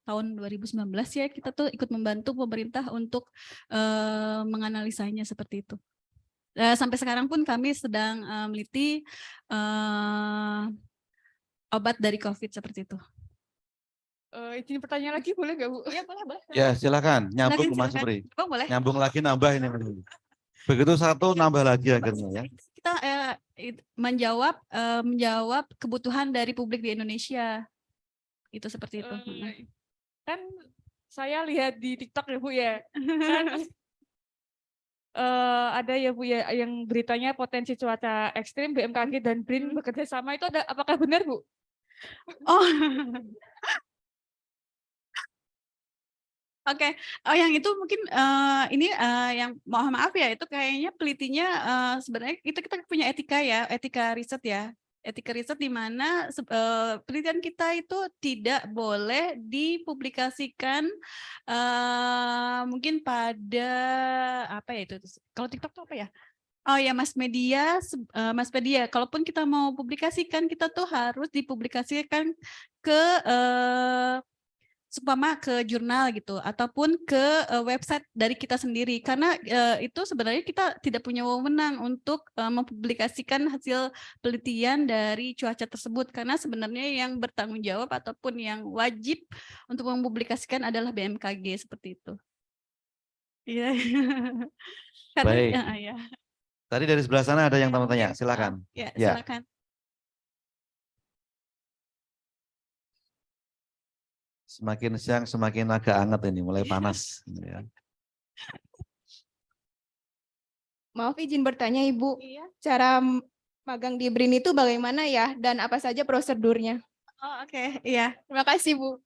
tahun 2019 ya, kita tuh ikut membantu pemerintah untuk menganalisanya seperti itu. Sampai sekarang pun kami sedang meneliti obat dari COVID seperti itu. Izin pertanyaan lagi boleh nggak Bu? Iya boleh. Ya silakan nyambung Mas Silakan. Supri. Oh, boleh. Nyambung lagi nambah ini. Begitu satu nambah lagi akhirnya ya. Kita menjawab kebutuhan dari publik di Indonesia. Itu seperti itu. Kan saya lihat di TikTok ya Bu ya. Kan ada ya Bu ya yang beritanya potensi cuaca ekstrim BMKG dan BRIN bekerja sama, itu ada, apakah benar Bu? Oh. Oke. Oh yang itu mungkin ini yang mohon maaf ya, itu kayaknya pelitinya sebenarnya itu kita punya etika ya, etika riset ya. Etika riset di mana penelitian kita itu tidak boleh dipublikasikan mungkin pada apa ya itu. Kalau TikTok itu apa ya? Oh ya mass media, kalaupun kita mau publikasikan kita tuh harus dipublikasikan ke seumpama ke jurnal gitu ataupun ke website dari kita sendiri, karena itu sebenarnya kita tidak punya wewenang untuk mempublikasikan hasil penelitian dari cuaca tersebut, karena sebenarnya yang bertanggung jawab ataupun yang wajib untuk mempublikasikan adalah BMKG seperti itu. Iya. Baik. Ya. Tadi dari sebelah sana ada yang tanya, silakan. Ya, Ya. silakan. Semakin siang semakin agak hangat ini, mulai panas. Ya. Maaf izin bertanya Ibu, Iya. cara magang di BRIN itu bagaimana ya dan apa saja prosedurnya? Oh, oke. Iya. Terima kasih Bu.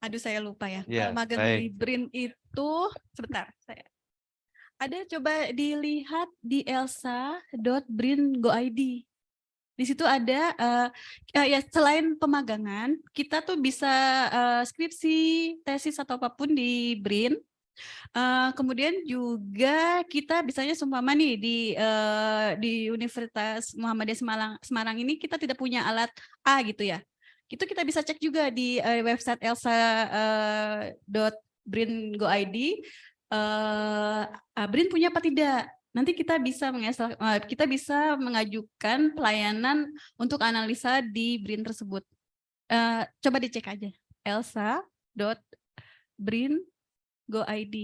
Aduh saya lupa ya. Iya, Kalau magang baik. di BRIN itu sebentar saya. Ada, coba dilihat di elsa.brin.go.id. Di situ ada ya selain pemagangan, kita tuh bisa skripsi, tesis atau apapun di BRIN. Kemudian juga kita bisanya seumpama nih di Universitas Muhammadiyah Semarang ini kita tidak punya alat A gitu ya. Itu kita bisa cek juga di website elsa.brin.go.id. BRIN punya apa tidak? Nanti kita bisa mengajukan pelayanan untuk analisa di BRIN tersebut. Coba dicek aja elsa.brin.go.id.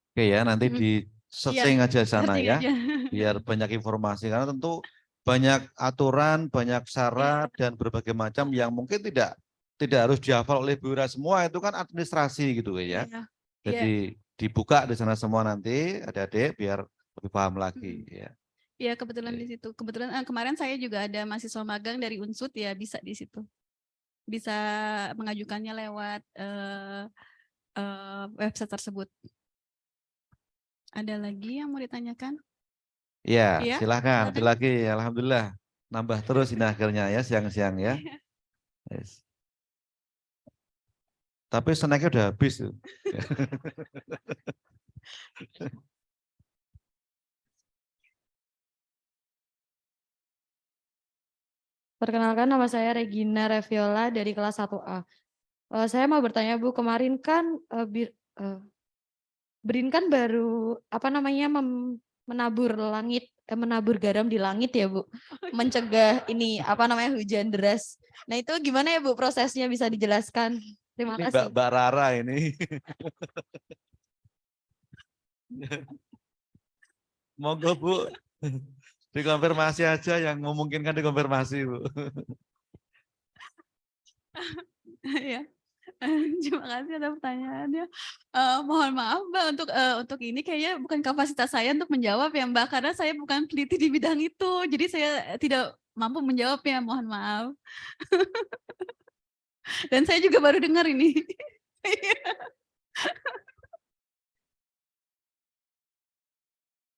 Oke ya, nanti di searching aja sana searching ya, aja. biar banyak informasi. Karena tentu banyak aturan, banyak syarat dan berbagai macam yang mungkin tidak harus dihafal oleh Bu Ira semua, itu kan administrasi gitu ya. Iya. Jadi dibuka di sana semua nanti adik-adik biar lebih paham lagi ya. Iya, kebetulan di situ. Kebetulan kemarin saya juga ada mahasiswa magang dari Unsud ya, bisa di situ. Bisa mengajukannya lewat website tersebut. Ada lagi yang mau ditanyakan? Iya, Iya, silakan. silakan. Lagi, alhamdulillah nambah terus ini akhirnya ya siang-siang ya. Yes. Tapi snacknya udah habis tuh. Perkenalkan, nama saya Regina Reviola dari kelas 1A. Saya mau bertanya Bu, kemarin kan BRIN kan baru menabur garam di langit ya Bu, mencegah hujan deras. Nah itu gimana ya Bu prosesnya, bisa dijelaskan? Terima Ini kasih. Mbak Rara ini. Monggo Bu, dikonfirmasi aja yang memungkinkan dikonfirmasi Bu. Ya. Terima kasih atas pertanyaannya. Mohon maaf Mbak untuk ini kayaknya bukan kapasitas saya untuk menjawab ya Mbak, karena saya bukan peneliti di bidang itu. Jadi saya tidak mampu menjawabnya, mohon maaf. Dan saya juga baru dengar ini.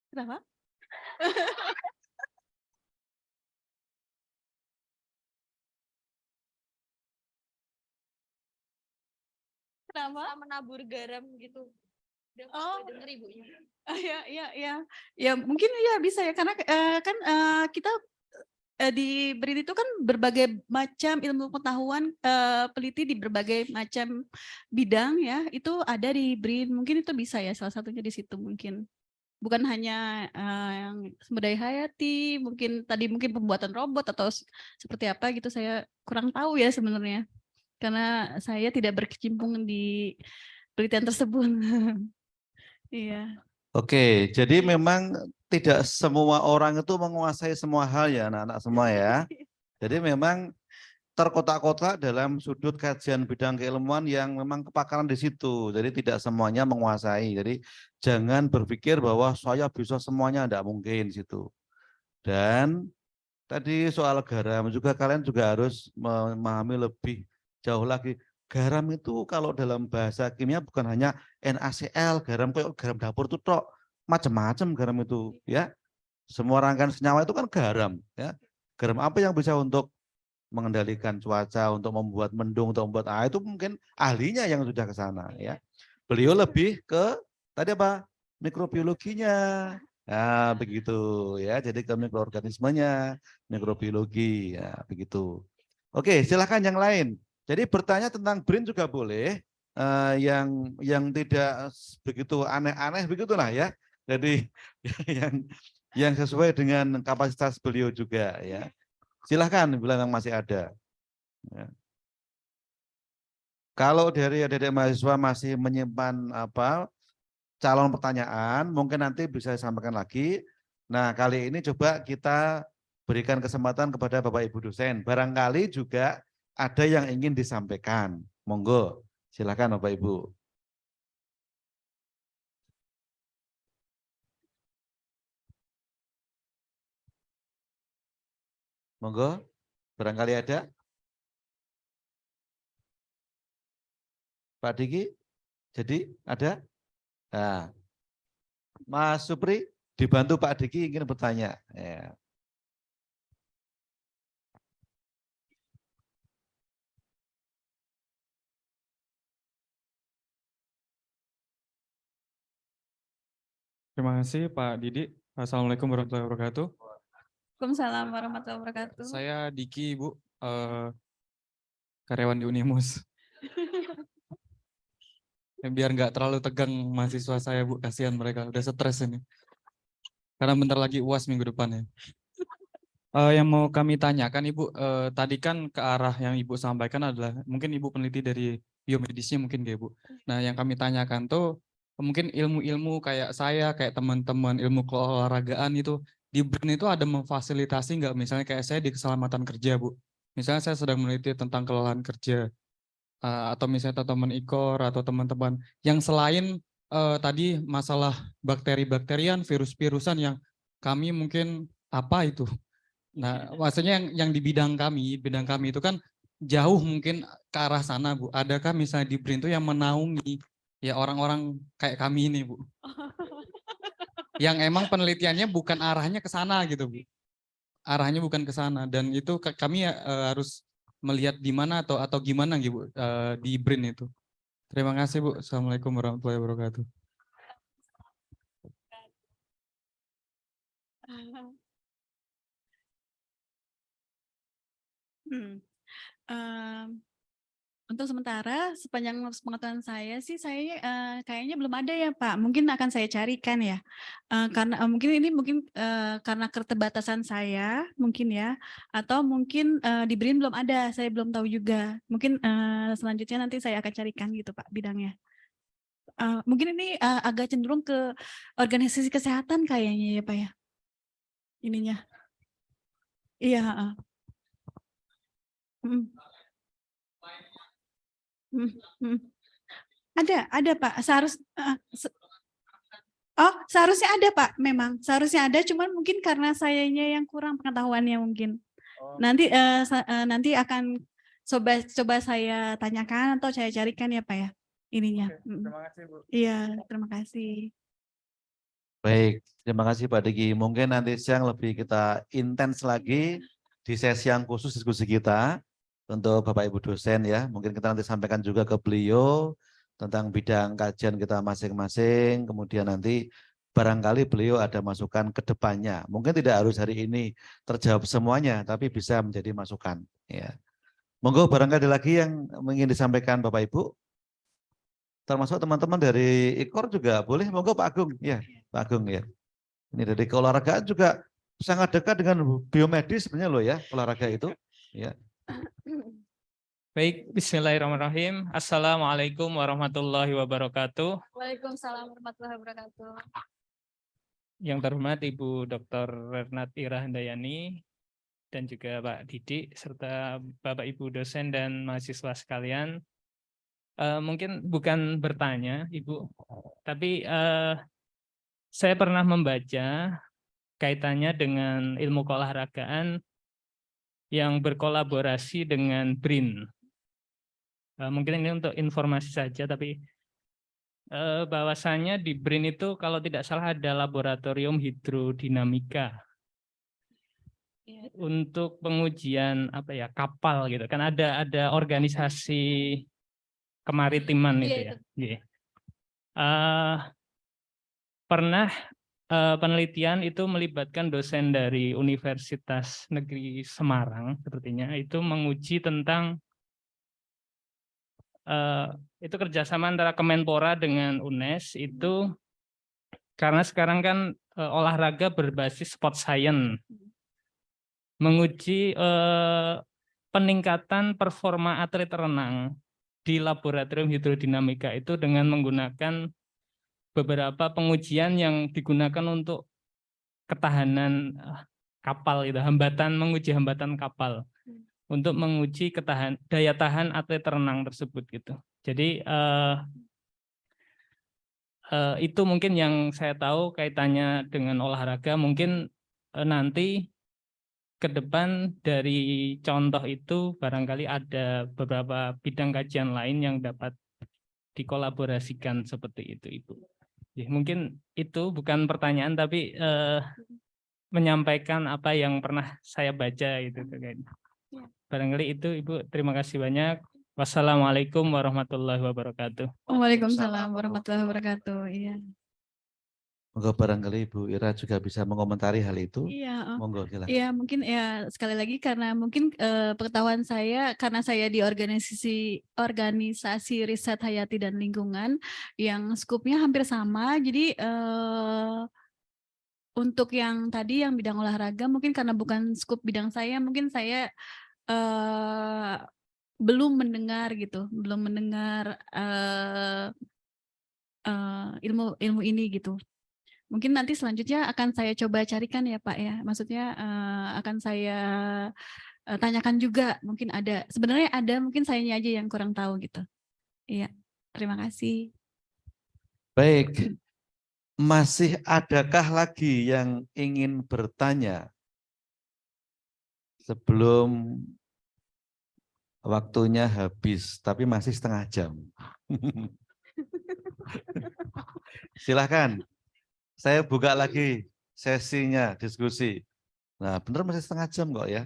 Kenapa? Kenapa? Menabur garam gitu. Oh. Dengar ibunya. Ya mungkin ya bisa ya karena kan kita di BRIN itu kan berbagai macam ilmu pengetahuan peliti di berbagai macam bidang ya itu ada di BRIN, mungkin itu bisa ya salah satunya di situ mungkin. Bukan hanya yang sumber daya hayati, mungkin tadi mungkin pembuatan robot atau seperti apa gitu, saya kurang tahu ya sebenarnya karena saya tidak berkecimpung di penelitian tersebut. Iya. Oke, jadi memang tidak semua orang itu menguasai semua hal ya anak-anak semua ya. Jadi memang terkotak-kotak dalam sudut kajian bidang keilmuan yang memang kepakaran di situ. Jadi tidak semuanya menguasai. Jadi jangan berpikir bahwa saya bisa semuanya, tidak mungkin di situ. Dan tadi soal garam juga kalian juga harus memahami lebih jauh lagi. Garam itu kalau dalam bahasa kimia bukan hanya NaCl, garam kayak garam dapur itu tok, macam-macam garam itu ya. Semua rangkaian senyawa itu kan garam ya. Garam apa yang bisa untuk mengendalikan cuaca, untuk membuat mendung, untuk membuat air itu mungkin ahlinya yang sudah ke sana ya. Beliau lebih ke tadi apa? Mikrobiologinya. Nah, begitu ya. Jadi ke mikroorganismenya, mikrobiologi ya, begitu. Oke, silakan yang lain. Jadi bertanya tentang BRIN juga boleh, yang tidak begitu aneh-aneh begitulah ya. Jadi yang sesuai dengan kapasitas beliau juga ya. Silahkan bila yang masih ada. Ya. Kalau dari adik-adik mahasiswa masih menyimpan calon pertanyaan, mungkin nanti bisa saya sampaikan lagi. Nah, kali ini coba kita berikan kesempatan kepada Bapak Ibu dosen. Barangkali juga ada yang ingin disampaikan. Monggo, silakan Bapak Ibu. Monggo, barangkali ada. Pak Diki, jadi ada? Nah, Mas Supri, dibantu Pak Diki ingin bertanya. Ya. Terima kasih Pak Didi. Assalamualaikum warahmatullahi wabarakatuh. Waalaikumsalam warahmatullahi wabarakatuh. Saya Diki, Bu, karyawan di Unimus. Biar nggak terlalu tegang mahasiswa saya, Bu, kasihan mereka udah stres ini. Karena bentar lagi UAS minggu depan ya. Yang mau kami tanyakan Ibu, tadi kan ke arah yang Ibu sampaikan adalah mungkin Ibu peneliti dari biomedisnya mungkin ya Bu. Nah yang kami tanyakan tuh mungkin ilmu-ilmu kayak saya, kayak teman-teman ilmu keolahragaan itu di BRIN itu ada memfasilitasi nggak? Misalnya kayak saya di keselamatan kerja Bu. Misalnya saya sedang meneliti tentang kelelahan kerja atau misalnya teman-teman IKOR atau teman-teman yang selain tadi masalah bakteri-bakterian, virus-virusan yang kami mungkin apa itu? Nah, maksudnya yang di bidang kami itu kan jauh mungkin ke arah sana, Bu. Adakah misalnya di BRIN itu yang menaungi ya orang-orang kayak kami ini, Bu? Yang emang penelitiannya bukan arahnya ke sana gitu, Bu. Arahnya bukan ke sana dan itu kami harus melihat di mana atau gimana gitu, Bu, di BRIN itu. Terima kasih, Bu. Assalamualaikum warahmatullahi wabarakatuh. Untuk sementara sepanjang pengetahuan saya sih saya kayaknya belum ada ya Pak. Mungkin akan saya carikan ya. Karena mungkin ini karena keterbatasan saya mungkin ya, atau mungkin di BRIN belum ada, saya belum tahu juga. Mungkin selanjutnya nanti saya akan carikan gitu Pak bidangnya. Mungkin ini agak cenderung ke organisasi kesehatan kayaknya ya Pak ya. Ininya. Iya. Mm, mm, mm. Ada Pak. Seharusnya ada Pak. Memang seharusnya ada. Cuman mungkin karena sayanya yang kurang pengetahuannya mungkin. Nanti nanti akan coba saya tanyakan atau saya carikan ya Pak ya. Ininya. Terima kasih Bu. Iya, terima kasih. Baik, terima kasih Pak Diki. Mungkin nanti siang lebih kita intens lagi di sesi yang khusus diskusi kita untuk Bapak Ibu dosen ya. Mungkin kita nanti sampaikan juga ke beliau tentang bidang kajian kita masing-masing. Kemudian nanti barangkali beliau ada masukan ke depannya. Mungkin tidak harus hari ini terjawab semuanya, tapi bisa menjadi masukan. Ya. Monggo barangkali lagi yang ingin disampaikan Bapak Ibu. Termasuk teman-teman dari IKOR juga boleh, monggo Pak Agung. Ya, Pak Agung ya. Ini dari keolahragaan juga sangat dekat dengan biomedis sebenarnya loh ya, olahraga itu. Ya. Baik, bismillahirrahmanirrahim. Assalamualaikum warahmatullahi wabarakatuh. Waalaikumsalam warahmatullahi wabarakatuh. Yang terhormat Ibu Dr. Renat Ira Handayani dan juga Pak Didik serta Bapak Ibu dosen dan mahasiswa sekalian. Mungkin bukan bertanya Ibu, tapi saya pernah membaca kaitannya dengan ilmu keolahragaan yang berkolaborasi dengan BRIN. Mungkin ini untuk informasi saja, tapi bahwasannya di BRIN itu kalau tidak salah ada laboratorium hidrodinamika untuk pengujian kapal gitu kan, ada organisasi kemaritiman itu ya. Pernah penelitian itu melibatkan dosen dari Universitas Negeri Semarang sepertinya, itu menguji tentang itu kerjasama antara Kemenpora dengan UNES itu, karena sekarang kan olahraga berbasis sport science, menguji peningkatan performa atlet renang di laboratorium hidrodinamika itu dengan menggunakan beberapa pengujian yang digunakan untuk ketahanan kapal itu, menguji hambatan kapal untuk menguji daya tahan atlet renang tersebut gitu. Jadi itu mungkin yang saya tahu kaitannya dengan olahraga. Mungkin nanti ke depan dari contoh itu barangkali ada beberapa bidang kajian lain yang dapat dikolaborasikan seperti itu Ibu. Ya, mungkin itu bukan pertanyaan tapi menyampaikan apa yang pernah saya baca itu. Barangkali itu Ibu, terima kasih banyak. Wassalamualaikum warahmatullahi wabarakatuh. Waalaikumsalam warahmatullahi wabarakatuh. Iya. Monggo barangkali Ibu Ira juga bisa mengomentari hal itu. Iya, Monggo silakan. iya mungkin ya sekali lagi karena mungkin pengetahuan saya karena saya di organisasi riset hayati dan lingkungan yang skupnya hampir sama. Jadi untuk yang tadi yang bidang olahraga mungkin karena bukan skup bidang saya, mungkin saya belum mendengar ilmu ini gitu. Mungkin nanti selanjutnya akan saya coba carikan ya Pak ya. Maksudnya akan saya tanyakan juga. Mungkin ada. Sebenarnya ada, mungkin sayanya aja yang kurang tahu gitu. Iya, terima kasih. Baik. Masih adakah lagi yang ingin bertanya sebelum waktunya habis, tapi masih setengah jam? Silahkan. Saya buka lagi sesinya, diskusi. Nah, benar masih setengah jam kok ya.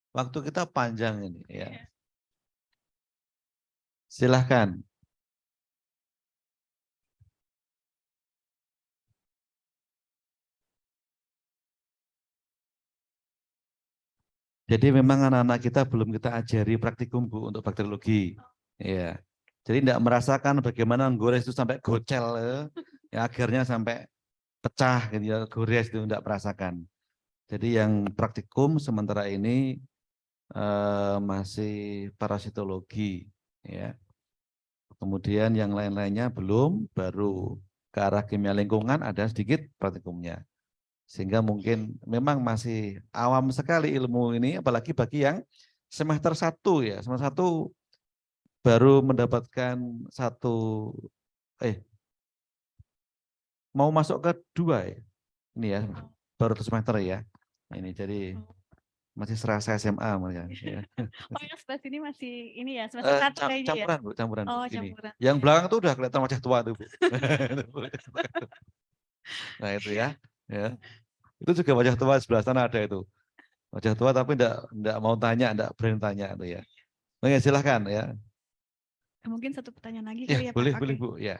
Waktu kita panjang ini ya. Silahkan. Jadi memang anak-anak kita belum kita ajari praktikum Bu untuk bakteriologi. Ya. Jadi tidak merasakan bagaimana gores itu sampai gocel ya, akhirnya sampai pecah gitu ya, gores itu tidak merasakan. Jadi yang praktikum sementara ini masih parasitologi ya. Kemudian yang lain-lainnya belum, baru ke arah kimia lingkungan ada sedikit praktikumnya. Sehingga mungkin memang masih awam sekali ilmu ini, apalagi bagi yang semester 1 ya. Semester 1 baru mendapatkan mau masuk ke 2 ya. Ini ya, baru semester ya. Ini jadi masih serasa SMA mereka. Ya. Oh, yang sebelah sini masih ini ya, semester 1 kayaknya ya. Campuran Bu, campuran Bu. Oh, Ini. campuran. Yang Iya. belakang tuh udah kelihatan wajah tua tuh Bu. Nah itu ya. Itu juga wajah tua sebelah sana ada itu. Wajah tua tapi enggak mau tanya, enggak berani tanya itu ya. Oke, silahkan ya. Mungkin satu pertanyaan lagi Ya, kali ya, boleh, Pak. boleh Oke. Bu, ya.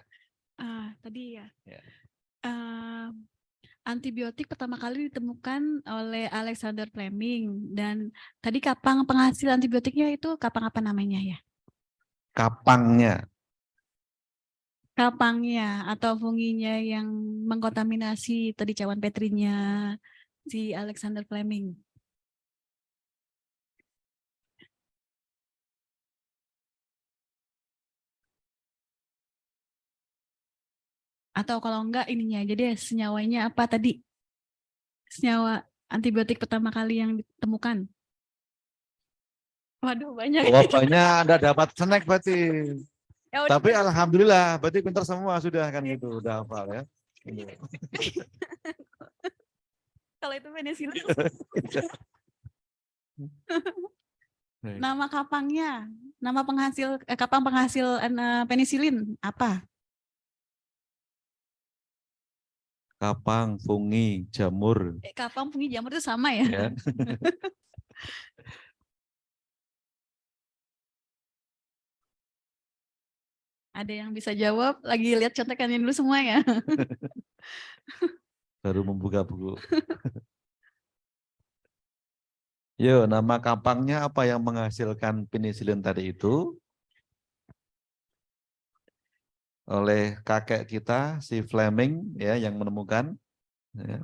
Tadi ya. Ya. Antibiotik pertama kali ditemukan oleh Alexander Fleming, dan tadi kapang penghasil antibiotiknya itu kapang apa namanya ya? Kapangnya. Kapangnya atau funginya yang mengkontaminasi tadi cawan petrinya si Alexander Fleming. Atau kalau enggak ininya, jadi senyawanya apa tadi? Senyawa antibiotik pertama kali yang ditemukan. Waduh, banyak. Banyak Anda dapat snack berarti. Ya udah, Tapi alhamdulillah, berarti pintar semua sudah kan gitu, udah hafal ya. kalau itu penicillin. Nama kapangnya, nama penghasil kapang penghasil penisilin apa? Kapang, fungi, jamur. Kapang, fungi, jamur itu sama ya? Ya. Ada yang bisa jawab? Lagi lihat contekannya dulu semua ya? Baru membuka buku. Yo, nama kapangnya apa yang menghasilkan penisilin tadi itu? Oleh kakek kita, si Fleming ya, yang menemukan. Ya.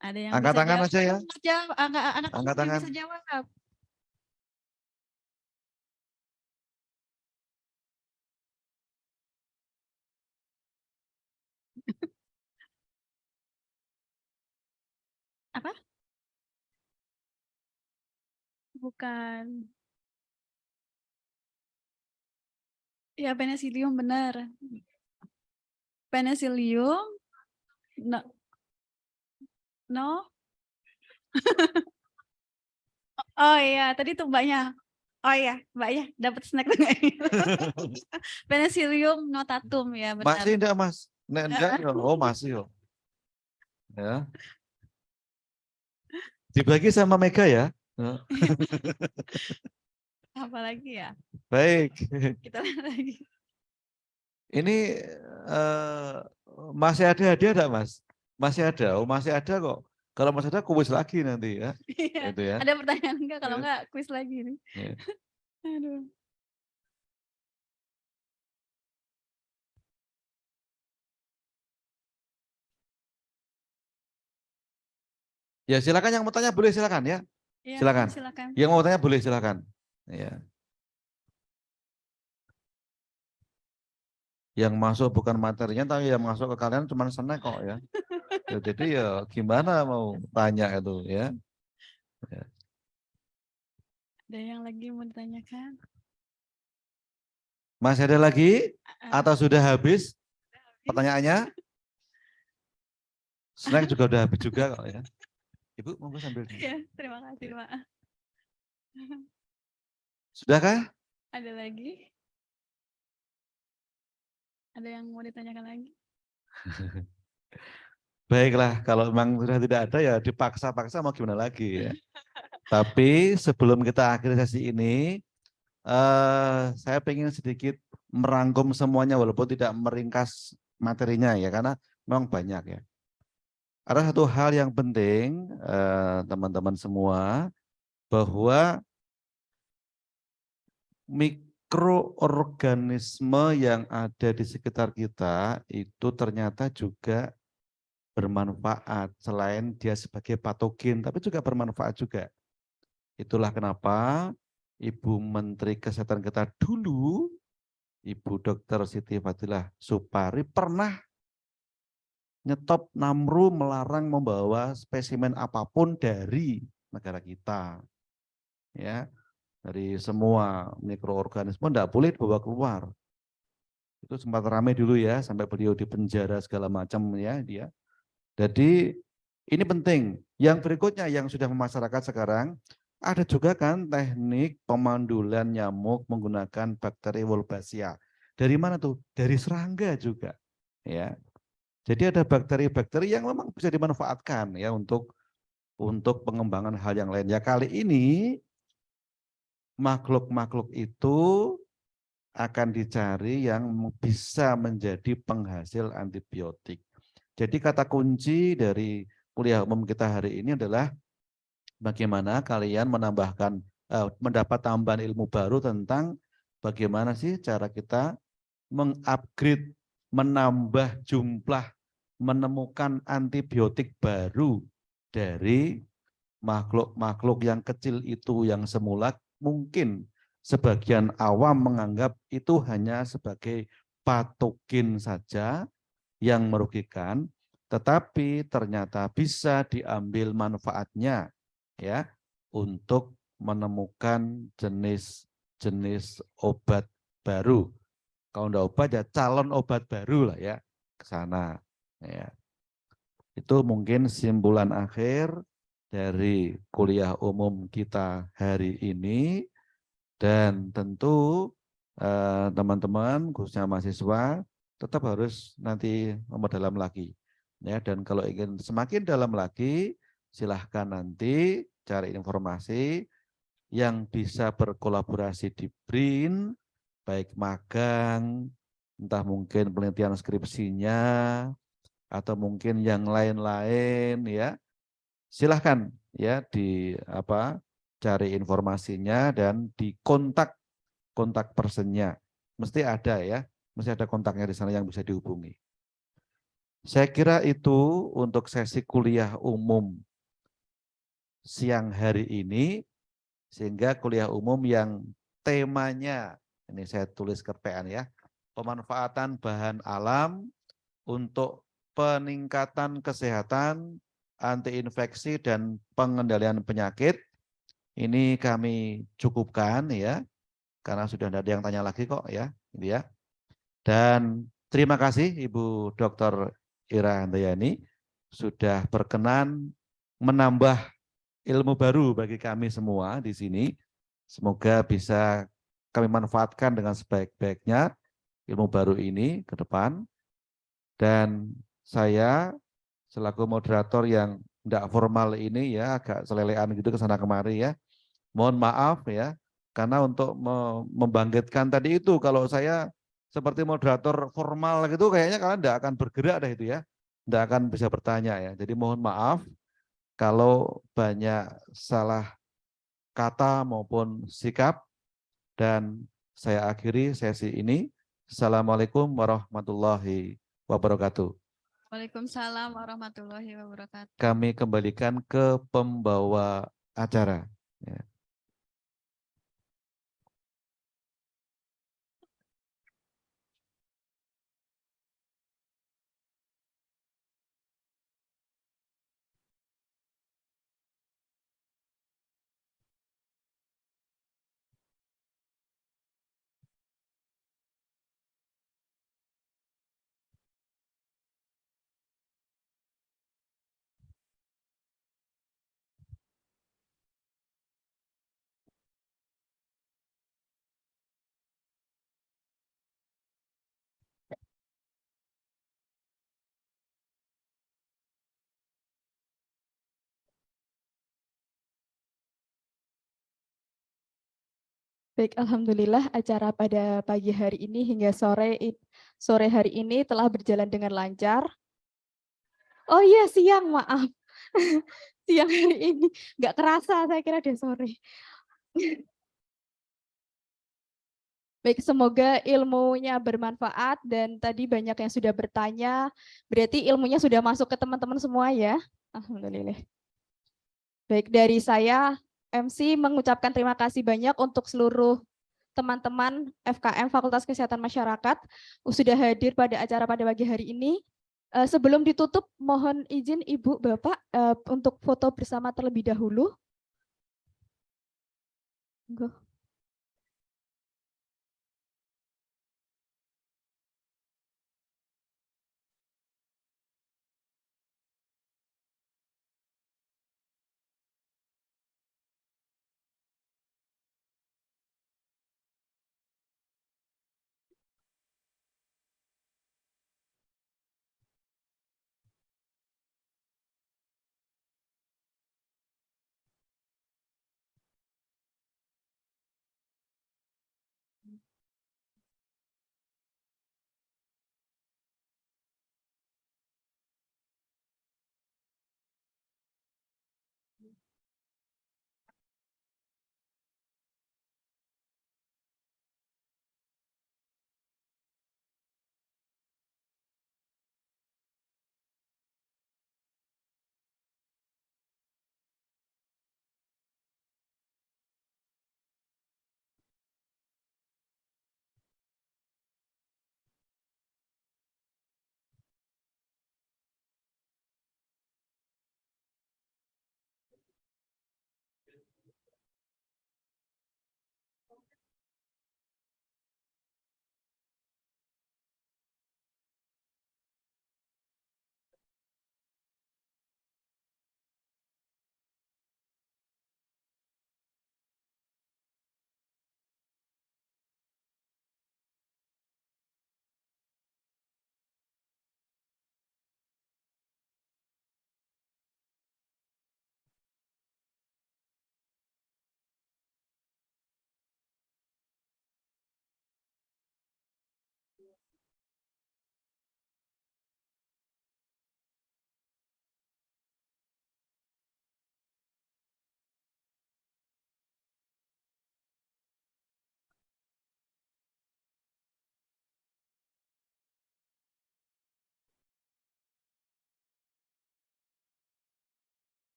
Ada yang Angkat bisa tangan jawab? aja ya. Anak-anak Angkat yang tangan. bisa jawab. Apa? Bukan. Ya, penicillium benar. Penicillium. No. No. Oh iya, tadi tuh Mbaknya. Oh iya, Mbaknya dapat snack tuh nggak? Penicillium notatum ya, benar. Masih enggak, Mas? Enggak, oh masih kok. Ya. Dibagi sama Mega ya. Apalagi ya? Baik. Kita lihat lagi. Ini masih ada hadiah enggak, Mas? Masih ada. Oh, masih ada kok. Kalau masih ada kuis lagi nanti ya. Iya. Itu ya. Ada pertanyaan enggak? Kalau Ya. enggak kuis lagi nih. Ya. Aduh. Ya silakan yang mau tanya boleh silakan ya. Ya, Silakan. silakan. Yang mau tanya boleh silakan. Ya. Yang masuk bukan materinya tapi yang masuk ke kalian cuma snack kok ya. Ya, jadi ya gimana mau tanya itu ya. Ya. Ada yang lagi mau ditanyakan? Masih ada lagi atau sudah habis pertanyaannya? Snack juga udah habis juga kok ya. Ibu monggo sambil. Ya, terima kasih, Pak. Sudahkah? Ada lagi? Ada yang mau ditanyakan lagi? Baiklah, kalau memang sudah tidak ada ya dipaksa-paksa mau gimana lagi ya. Tapi sebelum kita akhiri sesi ini, saya ingin sedikit merangkum semuanya walaupun tidak meringkas materinya ya, karena memang banyak ya. Ada satu hal yang penting teman-teman semua, bahwa mikroorganisme yang ada di sekitar kita itu ternyata juga bermanfaat. Selain dia sebagai patogen, tapi juga bermanfaat juga. Itulah kenapa Ibu Menteri Kesehatan kita dulu, Ibu Dr. Siti Fadilah Supari pernah nyetop Namru melarang membawa spesimen apapun dari negara kita. Ya, dari semua mikroorganisme enggak boleh dibawa keluar. Itu sempat ramai dulu ya, sampai beliau di penjara segala macam ya dia. Jadi ini penting. Yang berikutnya yang sudah memasyarakat sekarang, ada juga kan teknik pemandulan nyamuk menggunakan bakteri Wolbachia. Dari mana tuh? Dari serangga juga. Ya. Jadi ada bakteri-bakteri yang memang bisa dimanfaatkan ya untuk pengembangan hal yang lain. Ya kali ini makhluk-makhluk itu akan dicari yang bisa menjadi penghasil antibiotik. Jadi kata kunci dari kuliah umum kita hari ini adalah bagaimana kalian mendapat tambahan ilmu baru tentang bagaimana sih cara kita mengupgrade, menambah jumlah, menemukan antibiotik baru dari makhluk-makhluk yang kecil itu yang semula mungkin sebagian awam menganggap itu hanya sebagai patogen saja yang merugikan, tetapi ternyata bisa diambil manfaatnya ya untuk menemukan jenis-jenis obat baru. Kalau enggak obat ya calon obat baru lah ya ke sana ya. Itu mungkin simpulan akhir dari kuliah umum kita hari ini, dan tentu teman-teman khususnya mahasiswa tetap harus nanti memperdalam lagi ya, dan kalau ingin semakin dalam lagi silahkan nanti cari informasi yang bisa berkolaborasi di BRIN, baik magang, entah mungkin penelitian skripsinya atau mungkin yang lain-lain ya. Silahkan ya cari informasinya dan di kontak personnya. Mesti ada ya, mesti ada kontaknya di sana yang bisa dihubungi. Saya kira itu untuk sesi kuliah umum siang hari ini, sehingga kuliah umum yang temanya, ini saya tulis ke PN ya, pemanfaatan bahan alam untuk peningkatan kesehatan, anti-infeksi dan pengendalian penyakit. Ini kami cukupkan ya, karena sudah tidak ada yang tanya lagi kok ya, gitu ya. Dan terima kasih Ibu Dr. Ira Handayani sudah berkenan menambah ilmu baru bagi kami semua di sini. Semoga bisa kami manfaatkan dengan sebaik-baiknya ilmu baru ini ke depan. Dan saya selaku moderator yang tidak formal ini ya, agak selelean gitu ke sana kemari ya. Mohon maaf ya, karena untuk membangkitkan tadi itu, kalau saya seperti moderator formal gitu kayaknya kalian tidak akan bergerak dah itu ya. Tidak akan bisa bertanya ya. Jadi mohon maaf kalau banyak salah kata maupun sikap, dan saya akhiri sesi ini. Assalamualaikum warahmatullahi wabarakatuh. Waalaikumsalam warahmatullahi wabarakatuh. Kami kembalikan ke pembawa acara. Ya. Baik, alhamdulillah acara pada pagi hari ini hingga sore hari ini telah berjalan dengan lancar. Oh iya, siang, maaf. Siang hari ini nggak kerasa, saya kira udah sore. Baik, semoga ilmunya bermanfaat dan tadi banyak yang sudah bertanya, berarti ilmunya sudah masuk ke teman-teman semua ya. Alhamdulillah. Baik, dari saya MC mengucapkan terima kasih banyak untuk seluruh teman-teman FKM Fakultas Kesehatan Masyarakat sudah hadir pada acara pada pagi hari ini. Sebelum ditutup, mohon izin Ibu Bapak untuk foto bersama terlebih dahulu. Monggo.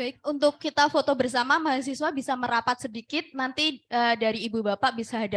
Baik, untuk kita foto bersama mahasiswa bisa merapat sedikit, nanti dari Ibu Bapak bisa hadap